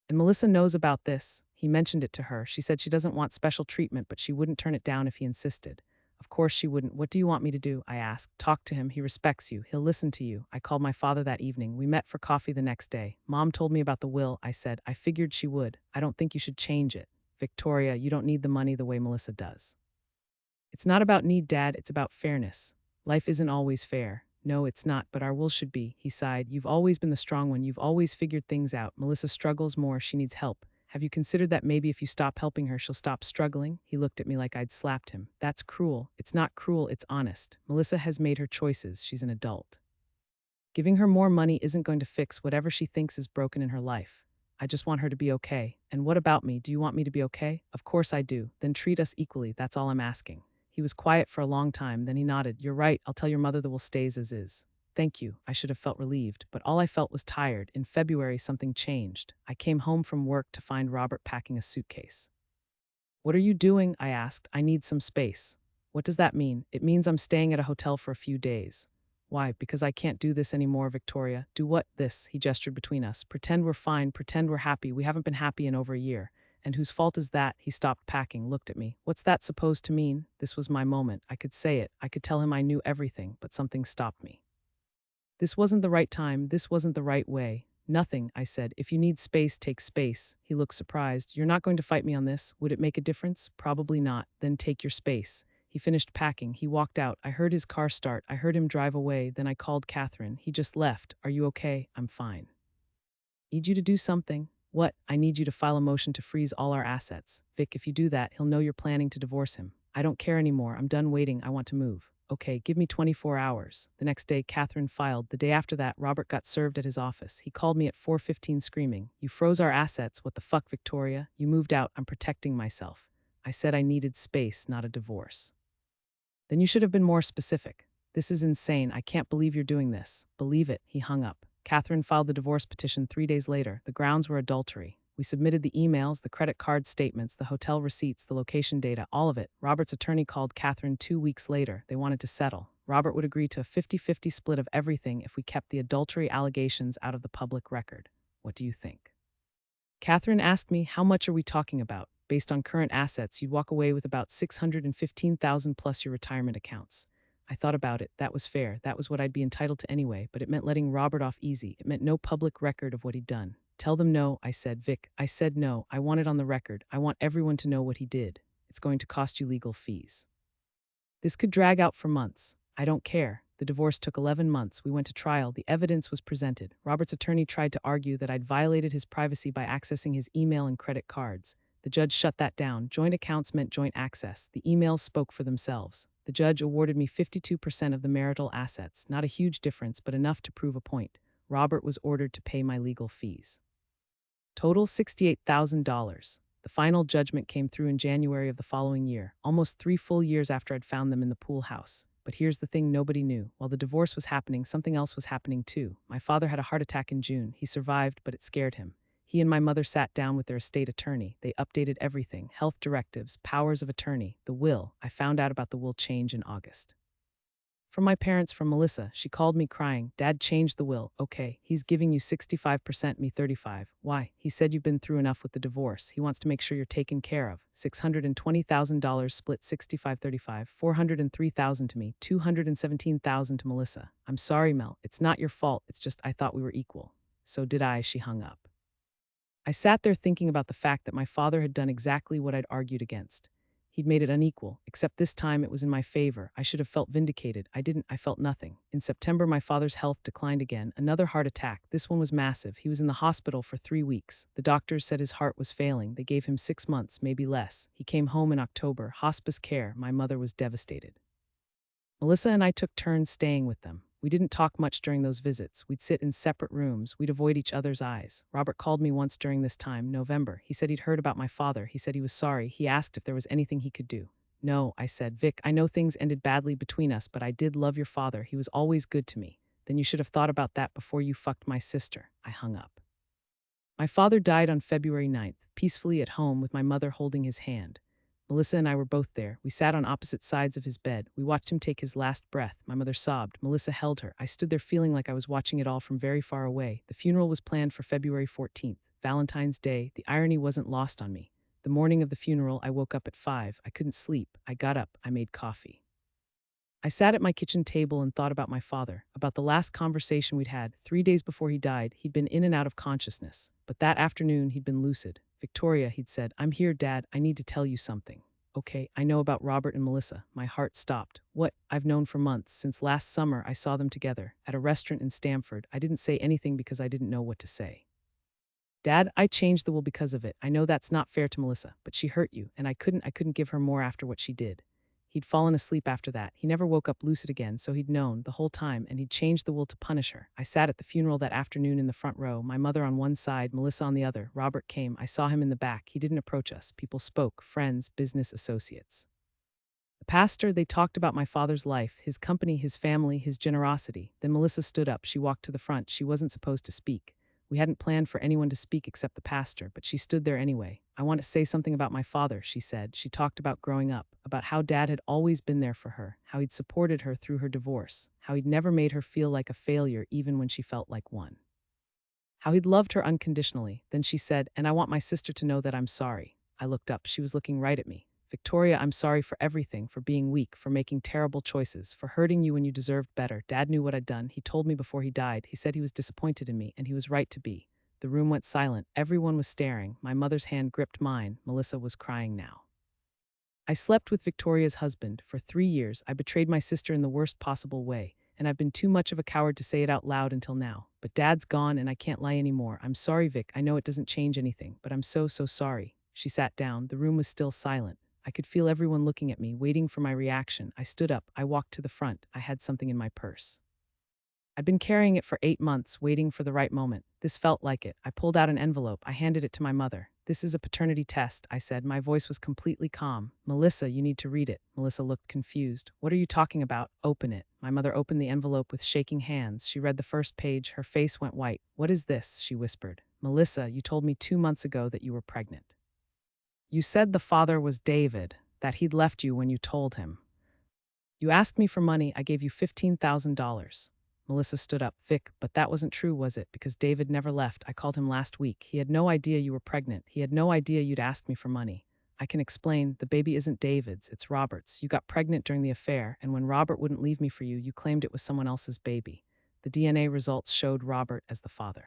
And Melissa knows about this. He mentioned it to her. She said she doesn't want special treatment, but she wouldn't turn it down if he insisted. Of course she wouldn't. What do you want me to do? I asked. Talk to him. He respects you. He'll listen to you. I called my father that evening. We met for coffee the next day. Mom told me about the will. I said, I figured she would. I don't think you should change it. Victoria, you don't need the money the way Melissa does. It's not about need, Dad. It's about fairness. Life isn't always fair. No, it's not, but our will should be, he sighed. You've always been the strong one. You've always figured things out. Melissa struggles more. She needs help. Have you considered that maybe if you stop helping her, she'll stop struggling? He looked at me like I'd slapped him. That's cruel. It's not cruel, it's honest. Melissa has made her choices. She's an adult. Giving her more money isn't going to fix whatever she thinks is broken in her life. I just want her to be okay. And what about me? Do you want me to be okay? Of course I do. Then treat us equally. That's all I'm asking. He was quiet for a long time, then he nodded. You're right. I'll tell your mother the will stays as is. Thank you. I should have felt relieved, but all I felt was tired. In February, something changed. I came home from work to find Robert packing a suitcase. What are you doing? I asked. I need some space. What does that mean? It means I'm staying at a hotel for a few days. Why? Because I can't do this anymore, Victoria. Do what? This, he gestured between us. Pretend we're fine, pretend we're happy. We haven't been happy in over a year. And whose fault is that? He stopped packing, looked at me. What's that supposed to mean? This was my moment. I could say it. I could tell him I knew everything, but something stopped me. This wasn't the right time. This wasn't the right way. Nothing, I said. If you need space, take space. He looked surprised. You're not going to fight me on this? Would it make a difference? Probably not. Then take your space. He finished packing. He walked out. I heard his car start. I heard him drive away. Then I called Catherine. He just left. Are you okay? I'm fine. Need you to do something. What? I need you to file a motion to freeze all our assets. Vic, if you do that, he'll know you're planning to divorce him. I don't care anymore. I'm done waiting. I want to move. Okay, give me 24 hours. The next day, Catherine filed. The day after that, Robert got served at his office. He called me at 4:15 screaming, You froze our assets. What the fuck, Victoria? You moved out. I'm protecting myself. I said I needed space, not a divorce. Then you should have been more specific. This is insane. I can't believe you're doing this. Believe it. He hung up. Catherine filed the divorce petition 3 days later. The grounds were adultery. We submitted the emails, the credit card statements, the hotel receipts, the location data, all of it. Robert's attorney called Catherine 2 weeks later. They wanted to settle. Robert would agree to a 50-50 split of everything if we kept the adultery allegations out of the public record. What do you think? Catherine asked me, how much are we talking about? Based on current assets, you'd walk away with about $615,000 plus your retirement accounts. I thought about it. That was fair. That was what I'd be entitled to anyway, but it meant letting Robert off easy. It meant no public record of what he'd done. Tell them no, I said. Vic, I said no. I want it on the record. I want everyone to know what he did. It's going to cost you legal fees. This could drag out for months. I don't care. The divorce took 11 months. We went to trial. The evidence was presented. Robert's attorney tried to argue that I'd violated his privacy by accessing his email and credit cards. The judge shut that down. Joint accounts meant joint access. The emails spoke for themselves. The judge awarded me 52% of the marital assets. Not a huge difference, but enough to prove a point. Robert was ordered to pay my legal fees. Total $68,000. The final judgment came through in January of the following year, almost 3 full years after I'd found them in the pool house. But here's the thing nobody knew. While the divorce was happening, something else was happening too. My father had a heart attack in June. He survived, but it scared him. He and my mother sat down with their estate attorney. They updated everything, health directives, powers of attorney, the will. I found out about the will change in August. From my parents, from Melissa, she called me crying. Dad changed the will. Okay, he's giving you 65%, me 35. Why? He said you've been through enough with the divorce. He wants to make sure you're taken care of. $620,000 split 65-35, $403,000 to me, $217,000 to Melissa. I'm sorry, Mel. It's not your fault. It's just I thought we were equal. So did I. She hung up. I sat there thinking about the fact that my father had done exactly what I'd argued against. He'd made it unequal, except this time it was in my favor. I should have felt vindicated. I didn't. I felt nothing. In September, my father's health declined again. Another heart attack. This one was massive. He was in the hospital for 3 weeks. The doctors said his heart was failing. They gave him 6 months, maybe less. He came home in October. Hospice care. My mother was devastated. Melissa and I took turns staying with them. We didn't talk much during those visits. We'd sit in separate rooms. We'd avoid each other's eyes. Robert called me once during this time, November. He said he'd heard about my father. He said he was sorry. He asked if there was anything he could do. No, I said. Vic, I know things ended badly between us, but I did love your father. He was always good to me. Then you should have thought about that before you fucked my sister. I hung up. My father died on February 9th, peacefully at home with my mother holding his hand. Melissa and I were both there. We sat on opposite sides of his bed. We watched him take his last breath. My mother sobbed. Melissa held her. I stood there feeling like I was watching it all from very far away. The funeral was planned for February 14th, Valentine's Day. The irony wasn't lost on me. The morning of the funeral, I woke up at 5. I couldn't sleep. I got up. I made coffee. I sat at my kitchen table and thought about my father, about the last conversation we'd had. 3 days before he died, he'd been in and out of consciousness. But that afternoon, he'd been lucid. Victoria, he'd said, I'm here, Dad. I need to tell you something. Okay, I know about Robert and Melissa. My heart stopped. What? I've known for months. Since last summer, I saw them together at a restaurant in Stamford. I didn't say anything because I didn't know what to say. Dad, I changed the will because of it. I know that's not fair to Melissa, but she hurt you, and I couldn't give her more after what she did. He'd fallen asleep after that. He never woke up lucid again, so he'd known the whole time, and he'd changed the will to punish her. I sat at the funeral that afternoon in the front row, my mother on one side, Melissa on the other. Robert came. I saw him in the back. He didn't approach us. People spoke, friends, business associates. The pastor, they talked about my father's life, his company, his family, his generosity. Then Melissa stood up. She walked to the front. She wasn't supposed to speak. We hadn't planned for anyone to speak except the pastor, but she stood there anyway. I want to say something about my father, she said. She talked about growing up, about how Dad had always been there for her, how he'd supported her through her divorce, how he'd never made her feel like a failure even when she felt like one. How he'd loved her unconditionally. Then she said, and I want my sister to know that I'm sorry. I looked up. She was looking right at me. Victoria, I'm sorry for everything, for being weak, for making terrible choices, for hurting you when you deserved better. Dad knew what I'd done. He told me before he died. He said he was disappointed in me, and he was right to be. The room went silent. Everyone was staring. My mother's hand gripped mine. Melissa was crying now. I slept with Victoria's husband. For 3 years, I betrayed my sister in the worst possible way, and I've been too much of a coward to say it out loud until now. But Dad's gone, and I can't lie anymore. I'm sorry, Vic. I know it doesn't change anything, but I'm so sorry. She sat down. The room was still silent. I could feel everyone looking at me, waiting for my reaction. I stood up. I walked to the front. I had something in my purse. I'd been carrying it for 8 months, waiting for the right moment. This felt like it. I pulled out an envelope. I handed it to my mother. This is a paternity test, I said. My voice was completely calm. Melissa, you need to read it. Melissa looked confused. What are you talking about? Open it. My mother opened the envelope with shaking hands. She read the first page. Her face went white. What is this? She whispered. Melissa, you told me 2 months ago that you were pregnant. You said the father was David, that he'd left you when you told him. You asked me for money. I gave you $15,000. Melissa stood up. Vic, but that wasn't true, was it? Because David never left. I called him last week. He had no idea you were pregnant. He had no idea you'd asked me for money. I can explain. The baby isn't David's, it's Robert's. You got pregnant during the affair, and when Robert wouldn't leave me for you, you claimed it was someone else's baby. The DNA results showed Robert as the father.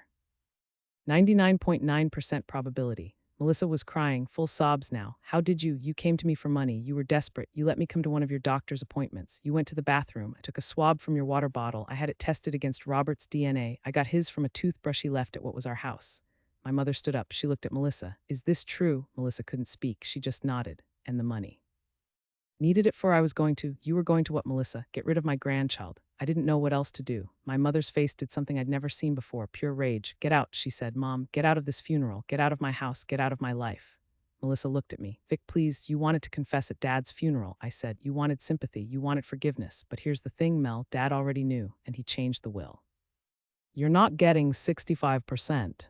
99.9% probability. Melissa was crying, full sobs now. How did you? You came to me for money. You were desperate. You let me come to one of your doctor's appointments. You went to the bathroom. I took a swab from your water bottle. I had it tested against Robert's DNA. I got his from a toothbrush he left at what was our house. My mother stood up. She looked at Melissa. Is this true? Melissa couldn't speak. She just nodded. And the money. Needed it for I was going to. You were going to what, Melissa? Get rid of my grandchild. I didn't know what else to do. My mother's face did something I'd never seen before, pure rage. Get out, she said. Mom, get out of this funeral. Get out of my house. Get out of my life. Melissa looked at me. Vic, please, you wanted to confess at Dad's funeral, I said. You wanted sympathy. You wanted forgiveness. But here's the thing, Mel. Dad already knew, and he changed the will. You're not getting 65%.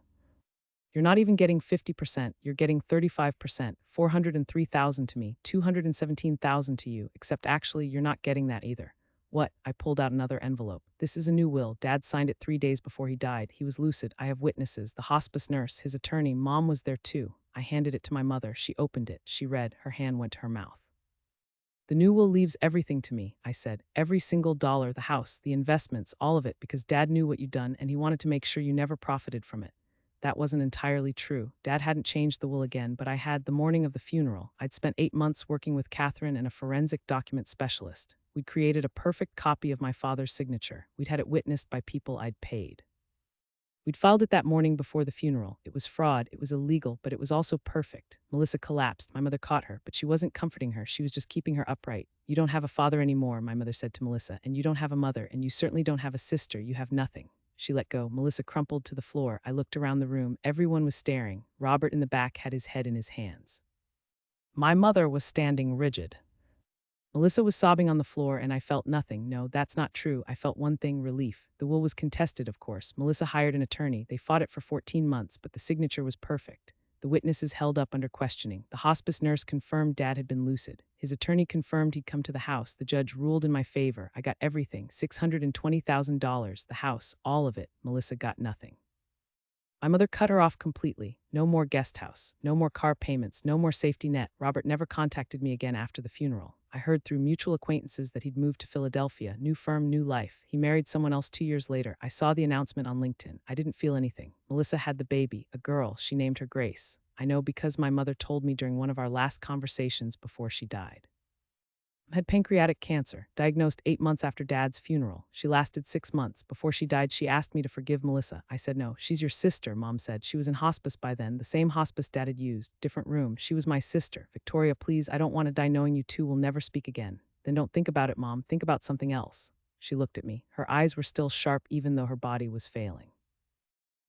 You're not even getting 50%, you're getting 35%, 403,000 to me, 217,000 to you, except actually you're not getting that either. What? I pulled out another envelope. This is a new will. Dad signed it 3 days before he died. He was lucid. I have witnesses, the hospice nurse, his attorney. Mom was there too. I handed it to my mother. She opened it. She read. Her hand went to her mouth. The new will leaves everything to me, I said. Every single dollar, the house, the investments, all of it, because Dad knew what you'd done and he wanted to make sure you never profited from it. That wasn't entirely true. Dad hadn't changed the will again, but I had. The morning of the funeral, I'd spent 8 months working with Catherine and a forensic document specialist. We'd created a perfect copy of my father's signature. We'd had it witnessed by people I'd paid. We'd filed it that morning before the funeral. It was fraud, it was illegal, but it was also perfect. Melissa collapsed. My mother caught her, but she wasn't comforting her. She was just keeping her upright. You don't have a father anymore, my mother said to Melissa, and you don't have a mother, and you certainly don't have a sister. You have nothing. She let go. Melissa crumpled to the floor. I looked around the room. Everyone was staring. Robert in the back had his head in his hands. My mother was standing rigid. Melissa was sobbing on the floor, and I felt nothing. No, that's not true. I felt one thing: relief. The will was contested, of course. Melissa hired an attorney. They fought it for 14 months, but the signature was perfect. The witnesses held up under questioning. The hospice nurse confirmed Dad had been lucid. His attorney confirmed he'd come to the house. The judge ruled in my favor. I got everything: $620,000, the house, all of it. Melissa got nothing. My mother cut her off completely. No more guest house, no more car payments, no more safety net. Robert never contacted me again after the funeral. I heard through mutual acquaintances that he'd moved to Philadelphia. New firm, new life. He married someone else 2 years later. I saw the announcement on LinkedIn. I didn't feel anything. Melissa had the baby, a girl. She named her Grace. I know because my mother told me during one of our last conversations before she died. Had pancreatic cancer, diagnosed 8 months after Dad's funeral. She lasted 6 months. Before she died, she asked me to forgive Melissa. I said no. She's your sister, Mom said. She was in hospice by then, the same hospice Dad had used, different room. She was my sister. Victoria, please, I don't want to die knowing you two will never speak again. Then don't think about it, Mom. Think about something else. She looked at me. Her eyes were still sharp even though her body was failing.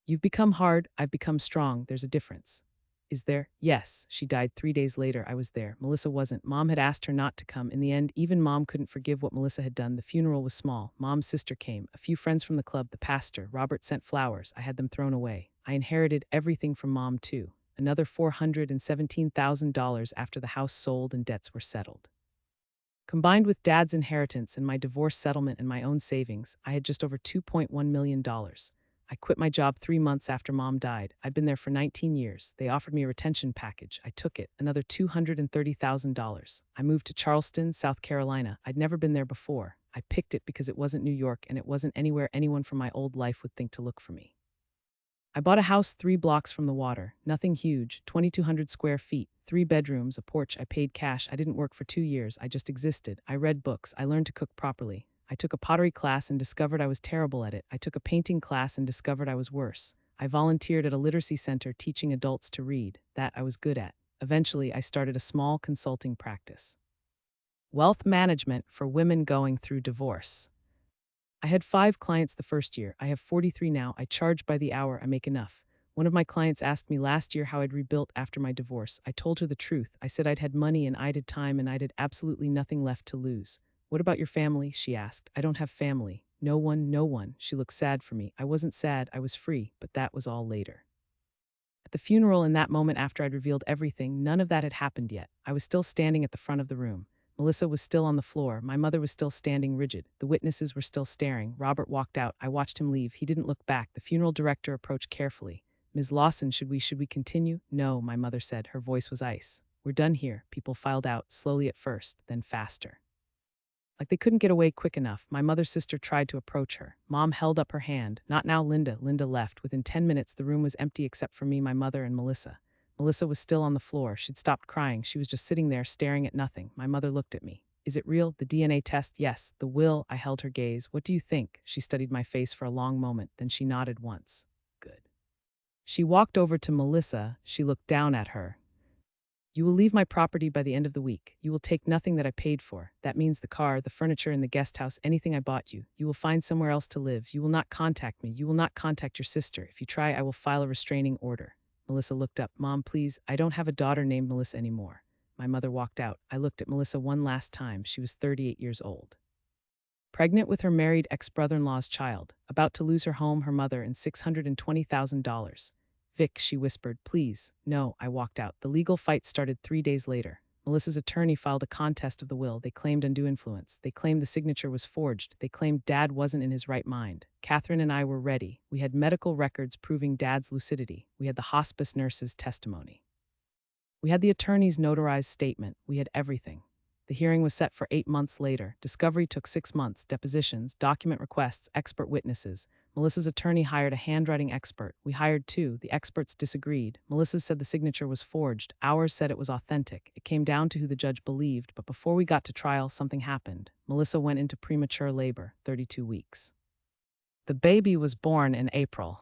You've become hard, I've become strong. There's a difference. Is there? Yes. She died 3 days later. I was there. Melissa wasn't. Mom had asked her not to come. In the end, even Mom couldn't forgive what Melissa had done. The funeral was small. Mom's sister came. A few friends from the club, the pastor. Robert sent flowers. I had them thrown away. I inherited everything from Mom, too. Another $417,000 after the house sold and debts were settled. Combined with Dad's inheritance and my divorce settlement and my own savings, I had just over $2.1 million. I quit my job 3 months after Mom died. I'd been there for 19 years. They offered me a retention package. I took it, another $230,000. I moved to Charleston, South Carolina. I'd never been there before. I picked it because it wasn't New York and it wasn't anywhere anyone from my old life would think to look for me. I bought a house 3 blocks from the water. Nothing huge, 2,200 square feet, 3 bedrooms, a porch. I paid cash. I didn't work for 2 years. I just existed. I read books. I learned to cook properly. I took a pottery class and discovered I was terrible at it. I took a painting class and discovered I was worse. I volunteered at a literacy center teaching adults to read. That I was good at. Eventually, I started a small consulting practice. Wealth management for women going through divorce. I had 5 clients the first year. I have 43 now. I charge by the hour. I make enough. One of my clients asked me last year how I'd rebuilt after my divorce. I told her the truth. I said I'd had money and I'd had time and I'd had absolutely nothing left to lose. What about your family? She asked. I don't have family. No one, no one. She looked sad for me. I wasn't sad. I was free, but that was all later. At the funeral, in that moment after I'd revealed everything, none of that had happened yet. I was still standing at the front of the room. Melissa was still on the floor. My mother was still standing rigid. The witnesses were still staring. Robert walked out. I watched him leave. He didn't look back. The funeral director approached carefully. Ms. Lawson, should we continue? No, my mother said. Her voice was ice. We're done here. People filed out, slowly at first, then faster. Like they couldn't get away quick enough, my mother's sister tried to approach her. Mom held up her hand. Not now, Linda. Linda left. Within 10 minutes, the room was empty except for me, my mother, and Melissa. Melissa was still on the floor. She'd stopped crying. She was just sitting there, staring at nothing. My mother looked at me. Is it real? The DNA test? Yes. The will? I held her gaze. What do you think? She studied my face for a long moment. Then she nodded once. Good. She walked over to Melissa. She looked down at her. You will leave my property by the end of the week. You will take nothing that I paid for. That means the car, the furniture in the guest house, anything I bought you. You will find somewhere else to live. You will not contact me. You will not contact your sister. If you try, I will file a restraining order. Melissa looked up. Mom, please, I don't have a daughter named Melissa anymore. My mother walked out. I looked at Melissa one last time. She was 38 years old. Pregnant with her married ex-brother-in-law's child. About to lose her home, her mother, and $620,000. Vic, she whispered, please. No, I walked out. The legal fight started 3 days later. Melissa's attorney filed a contest of the will. They claimed undue influence. They claimed the signature was forged. They claimed Dad wasn't in his right mind. Catherine and I were ready. We had medical records proving Dad's lucidity. We had the hospice nurse's testimony. We had the attorney's notarized statement. We had everything. The hearing was set for 8 months later. Discovery took 6 months. Depositions, document requests, expert witnesses. Melissa's attorney hired a handwriting expert. We hired 2. The experts disagreed. Melissa said the signature was forged. Ours said it was authentic. It came down to who the judge believed, but before we got to trial, something happened. Melissa went into premature labor, 32 weeks. The baby was born in April.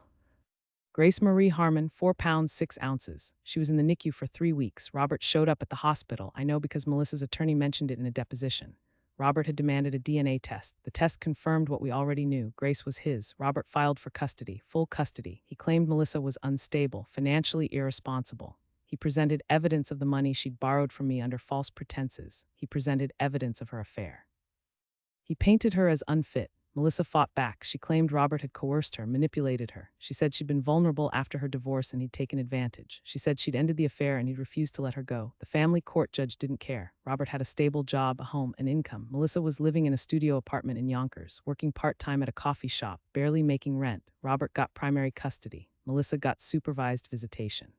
Grace Marie Harmon, 4 pounds 6 ounces. She was in the NICU for 3 weeks. Robert showed up at the hospital. I know because Melissa's attorney mentioned it in a deposition. Robert had demanded a DNA test. The test confirmed what we already knew. Grace was his. Robert filed for custody, full custody. He claimed Melissa was unstable, financially irresponsible. He presented evidence of the money she'd borrowed from me under false pretenses. He presented evidence of her affair. He painted her as unfit. Melissa fought back. She claimed Robert had coerced her, manipulated her. She said she'd been vulnerable after her divorce and he'd taken advantage. She said she'd ended the affair and he'd refused to let her go. The family court judge didn't care. Robert had a stable job, a home, an income. Melissa was living in a studio apartment in Yonkers, working part-time at a coffee shop, barely making rent. Robert got primary custody. Melissa got supervised visitation.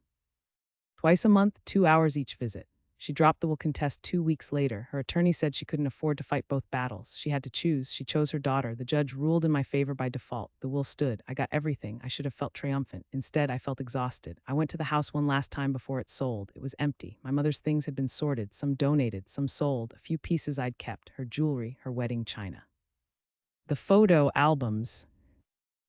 Twice a month, 2 hours each visit. She dropped the will contest 2 weeks later. Her attorney said she couldn't afford to fight both battles. She had to choose. She chose her daughter. The judge ruled in my favor by default. The will stood. I got everything. I should have felt triumphant. Instead, I felt exhausted. I went to the house one last time before it sold. It was empty. My mother's things had been sorted, some donated, some sold. A few pieces I'd kept, her jewelry, her wedding china. The photo albums.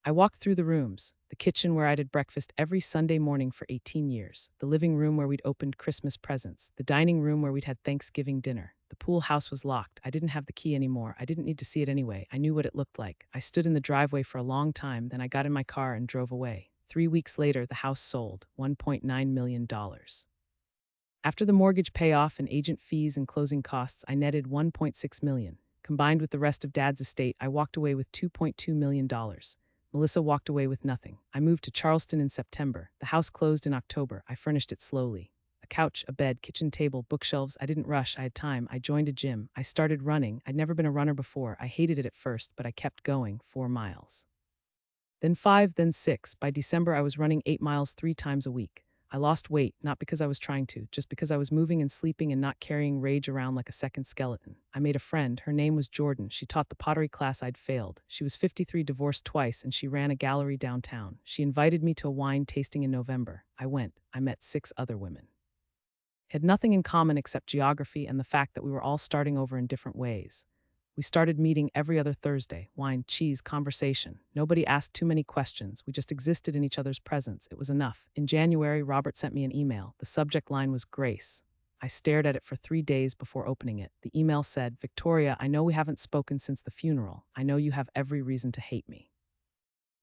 I walked through the rooms, the kitchen where I'd had breakfast every Sunday morning for 18 years, the living room where we'd opened Christmas presents, the dining room where we'd had Thanksgiving dinner. The pool house was locked. I didn't have the key anymore. I didn't need to see it anyway. I knew what it looked like. I stood in the driveway for a long time, then I got in my car and drove away. 3 weeks later, the house sold, $1.9 million. After the mortgage payoff and agent fees and closing costs, I netted $1.6 million. Combined with the rest of Dad's estate, I walked away with $2.2 million. Melissa walked away with nothing. I moved to Charleston in September. The house closed in October. I furnished it slowly. A couch, a bed, kitchen table, bookshelves. I didn't rush. I had time. I joined a gym. I started running. I'd never been a runner before. I hated it at first, but I kept going. 4 miles. Then 5, then 6. By December, I was running 8 miles 3 times a week. I lost weight, not because I was trying to, just because I was moving and sleeping and not carrying rage around like a second skeleton. I made a friend. Her name was Jordan. She taught the pottery class I'd failed. She was 53, divorced twice, and she ran a gallery downtown. She invited me to a wine tasting in November. I went. I met 6 other women. Had nothing in common except geography and the fact that we were all starting over in different ways. We started meeting every other Thursday. Wine, cheese, conversation. Nobody asked too many questions. We just existed in each other's presence. It was enough. In January, Robert sent me an email. The subject line was Grace. I stared at it for 3 days before opening it. The email said, "Victoria, I know we haven't spoken since the funeral. I know you have every reason to hate me.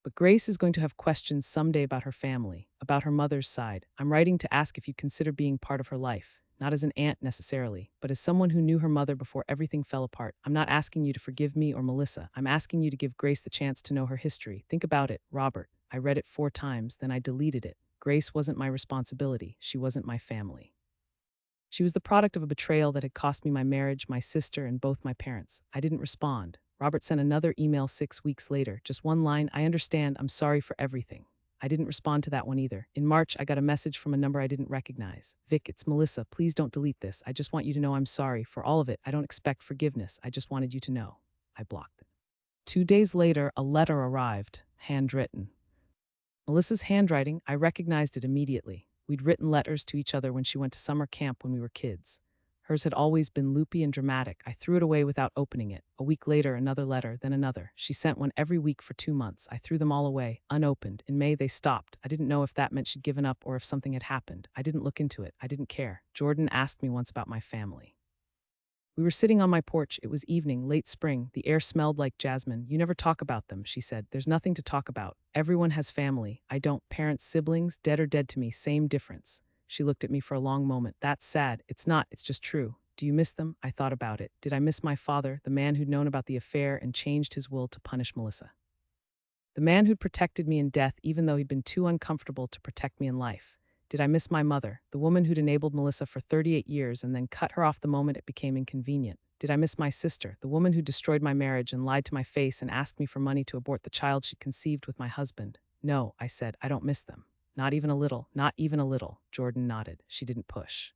But Grace is going to have questions someday about her family, about her mother's side. I'm writing to ask if you'd consider being part of her life. Not as an aunt necessarily, but as someone who knew her mother before everything fell apart. I'm not asking you to forgive me or Melissa. I'm asking you to give Grace the chance to know her history. Think about it, Robert." I read it 4 times, then I deleted it. Grace wasn't my responsibility. She wasn't my family. She was the product of a betrayal that had cost me my marriage, my sister, and both my parents. I didn't respond. Robert sent another email 6 weeks later, just one line: "I understand, I'm sorry for everything." I didn't respond to that one either. In March, I got a message from a number I didn't recognize. "Vic, it's Melissa. Please don't delete this. I just want you to know I'm sorry for all of it. I don't expect forgiveness. I just wanted you to know." I blocked it. 2 days later, a letter arrived, handwritten. Melissa's handwriting, I recognized it immediately. We'd written letters to each other when she went to summer camp when we were kids. Hers had always been loopy and dramatic. I threw it away without opening it. A week later, another letter, then another. She sent one every week for 2 months. I threw them all away, unopened. In May, they stopped. I didn't know if that meant she'd given up or if something had happened. I didn't look into it. I didn't care. Jordan asked me once about my family. We were sitting on my porch. It was evening, late spring. The air smelled like jasmine. "You never talk about them," she said. "There's nothing to talk about. Everyone has family. I don't. Parents, siblings, dead or dead to me, same difference." She looked at me for a long moment. "That's sad." "It's not. It's just true." "Do you miss them?" I thought about it. Did I miss my father, the man who'd known about the affair and changed his will to punish Melissa? The man who'd protected me in death even though he'd been too uncomfortable to protect me in life? Did I miss my mother, the woman who'd enabled Melissa for 38 years and then cut her off the moment it became inconvenient? Did I miss my sister, the woman who destroyed my marriage and lied to my face and asked me for money to abort the child she'd conceived with my husband? "No," I said, "I don't miss them. Not even a little, not even a little." Jordan nodded. She didn't push.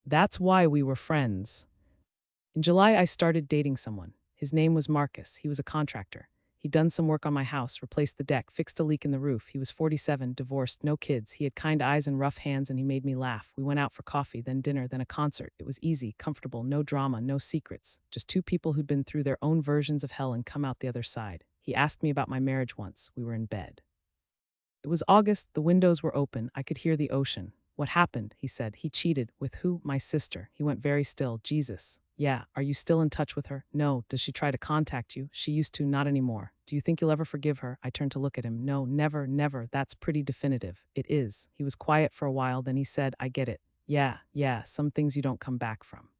"That's why we were friends." In July, I started dating someone. His name was Marcus. He was a contractor. He'd done some work on my house, replaced the deck, fixed a leak in the roof. He was 47, divorced, no kids. He had kind eyes and rough hands, and he made me laugh. We went out for coffee, then dinner, then a concert. It was easy, comfortable, no drama, no secrets. Just 2 people who'd been through their own versions of hell and come out the other side. He asked me about my marriage once. We were in bed. It was August. The windows were open. I could hear the ocean. "What happened?" he said. "He cheated." "With who?" "My sister." He went very still. "Jesus." Yeah. Are you still in touch with her? No. Does she try to contact you? She used to, not anymore. Do you think you'll ever forgive her? I turned to look at him. No, never, never. That's pretty definitive. It is. He was quiet for a while, then he said, I get it. Yeah, yeah, some things you don't come back from.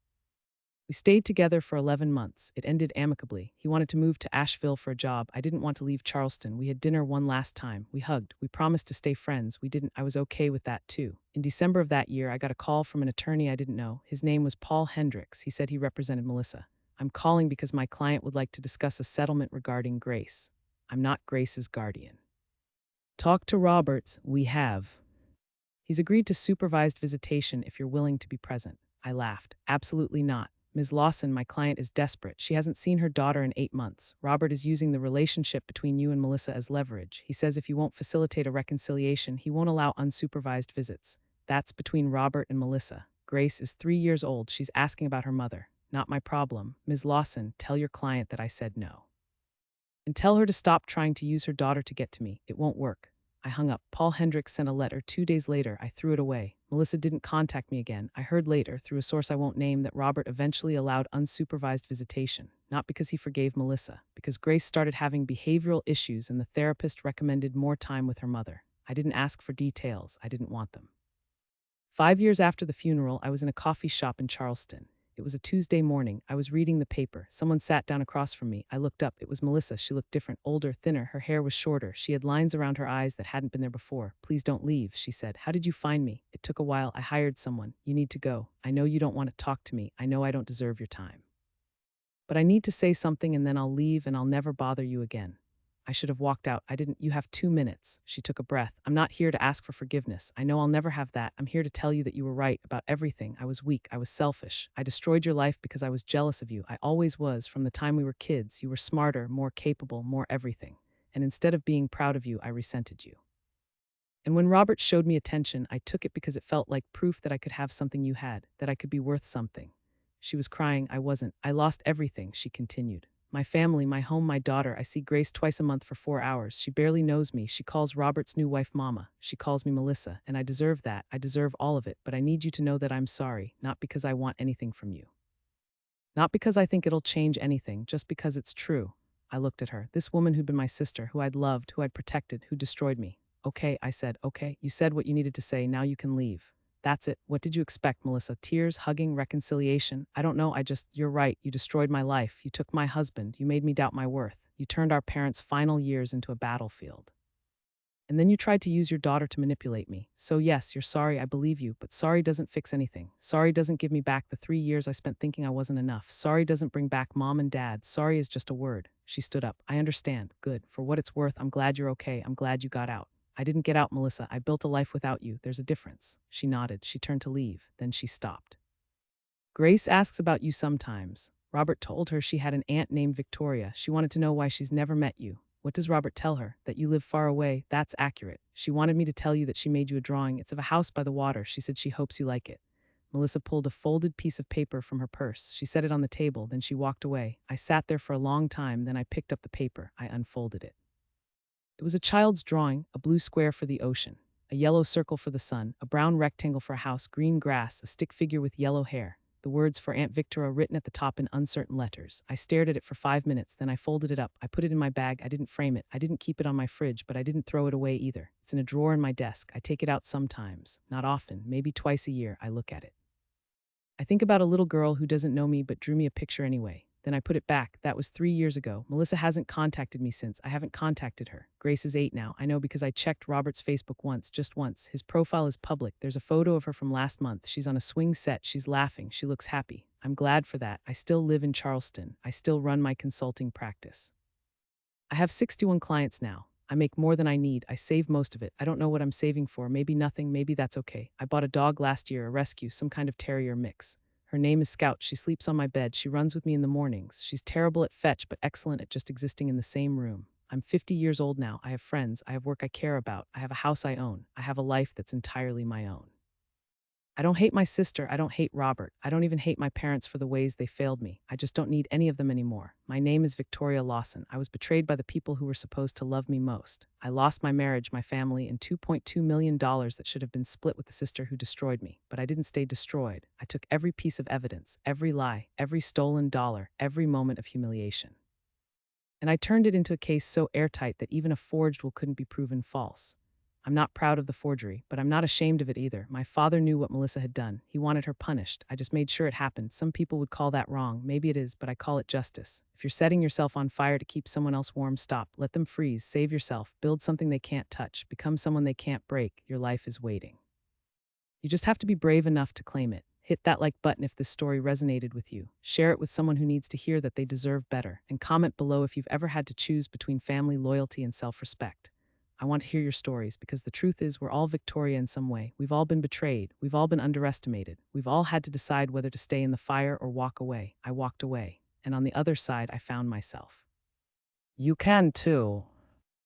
We stayed together for 11 months. It ended amicably. He wanted to move to Asheville for a job. I didn't want to leave Charleston. We had dinner one last time. We hugged. We promised to stay friends. We didn't. I was okay with that too. In December of that year, I got a call from an attorney I didn't know. His name was Paul Hendricks. He said he represented Melissa. I'm calling because my client would like to discuss a settlement regarding Grace. I'm not Grace's guardian. Talk to Roberts. We have. He's agreed to supervised visitation if you're willing to be present. I laughed. Absolutely not. Ms. Lawson, my client, is desperate. She hasn't seen her daughter in 8 months. Robert is using the relationship between you and Melissa as leverage. He says if you won't facilitate a reconciliation, he won't allow unsupervised visits. That's between Robert and Melissa. Grace is 3 years old. She's asking about her mother. Not my problem. Ms. Lawson, tell your client that I said no. And tell her to stop trying to use her daughter to get to me. It won't work. I hung up. Paul Hendricks sent a letter 2 days later. I threw it away. Melissa didn't contact me again. I heard later, through a source I won't name, that Robert eventually allowed unsupervised visitation. Not because he forgave Melissa, because Grace started having behavioral issues and the therapist recommended more time with her mother. I didn't ask for details. I didn't want them. 5 years after the funeral, I was in a coffee shop in Charleston. It was a Tuesday morning. I was reading the paper. Someone sat down across from me. I looked up. It was Melissa. She looked different, older, thinner. Her hair was shorter. She had lines around her eyes that hadn't been there before. Please don't leave, she said. How did you find me? It took a while. I hired someone. You need to go. I know you don't want to talk to me. I know I don't deserve your time. But I need to say something and then I'll leave and I'll never bother you again. I should have walked out. I didn't. You have 2 minutes. She took a breath. I'm not here to ask for forgiveness. I know I'll never have that. I'm here to tell you that you were right about everything. I was weak. I was selfish. I destroyed your life because I was jealous of you. I always was from the time we were kids. You were smarter, more capable, more everything. And instead of being proud of you, I resented you. And when Robert showed me attention, I took it because it felt like proof that I could have something you had, that I could be worth something. She was crying. I wasn't. I lost everything, she continued. My family, my home, my daughter. I see Grace twice a month for 4 hours. She barely knows me. She calls Robert's new wife Mama. She calls me Melissa, and I deserve that. I deserve all of it, but I need you to know that I'm sorry, not because I want anything from you. Not because I think it'll change anything, just because it's true. I looked at her, this woman who'd been my sister, who I'd loved, who I'd protected, who destroyed me. Okay, I said, okay, you said what you needed to say, now you can leave. That's it. What did you expect, Melissa? Tears, hugging, reconciliation? I don't know, you're right, you destroyed my life. You took my husband. You made me doubt my worth. You turned our parents' final years into a battlefield. And then you tried to use your daughter to manipulate me. So yes, you're sorry, I believe you, but sorry doesn't fix anything. Sorry doesn't give me back the 3 years I spent thinking I wasn't enough. Sorry doesn't bring back mom and dad. Sorry is just a word. She stood up. I understand. Good. For what it's worth, I'm glad you're okay. I'm glad you got out. I didn't get out, Melissa. I built a life without you. There's a difference. She nodded. She turned to leave. Then she stopped. Grace asks about you sometimes. Robert told her she had an aunt named Victoria. She wanted to know why she's never met you. What does Robert tell her? That you live far away. That's accurate. She wanted me to tell you that she made you a drawing. It's of a house by the water. She said she hopes you like it. Melissa pulled a folded piece of paper from her purse. She set it on the table, then she walked away. I sat there for a long time, then I picked up the paper. I unfolded it. It was a child's drawing, a blue square for the ocean, a yellow circle for the sun, a brown rectangle for a house, green grass, a stick figure with yellow hair. The words for Aunt Victoria written at the top in uncertain letters. I stared at it for 5 minutes, then I folded it up. I put it in my bag. I didn't frame it. I didn't keep it on my fridge, but I didn't throw it away either. It's in a drawer in my desk. I take it out sometimes, not often, maybe twice a year. I look at it. I think about a little girl who doesn't know me but drew me a picture anyway. Then I put it back. That was 3 years ago. Melissa hasn't contacted me since. I haven't contacted her. Grace is 8 now. I know because I checked Robert's Facebook once, just once. His profile is public. There's a photo of her from last month. She's on a swing set. She's laughing. She looks happy. I'm glad for that. I still live in Charleston. I still run my consulting practice. I have 61 clients now. I make more than I need. I save most of it. I don't know what I'm saving for. Maybe nothing. Maybe that's okay. I bought a dog last year, a rescue, some kind of terrier mix. Her name is Scout. She sleeps on my bed. She runs with me in the mornings. She's terrible at fetch, but excellent at just existing in the same room. I'm 50 years old now. I have friends. I have work I care about. I have a house I own. I have a life that's entirely my own. I don't hate my sister. I don't hate Robert. I don't even hate my parents for the ways they failed me. I just don't need any of them anymore. My name is Victoria Lawson. I was betrayed by the people who were supposed to love me most. I lost my marriage, my family, and $2.2 million that should have been split with the sister who destroyed me. But I didn't stay destroyed. I took every piece of evidence, every lie, every stolen dollar, every moment of humiliation. And I turned it into a case so airtight that even a forged will couldn't be proven false. I'm not proud of the forgery, but I'm not ashamed of it either. My father knew what Melissa had done. He wanted her punished. I just made sure it happened. Some people would call that wrong. Maybe it is, but I call it justice. If you're setting yourself on fire to keep someone else warm, stop. Let them freeze. Save yourself. Build something they can't touch. Become someone they can't break. Your life is waiting. You just have to be brave enough to claim it. Hit that like button if this story resonated with you. Share it with someone who needs to hear that they deserve better. And comment below if you've ever had to choose between family loyalty and self-respect. I want to hear your stories because the truth is we're all Victoria in some way. We've all been betrayed. We've all been underestimated. We've all had to decide whether to stay in the fire or walk away. I walked away. And on the other side, I found myself. You can too.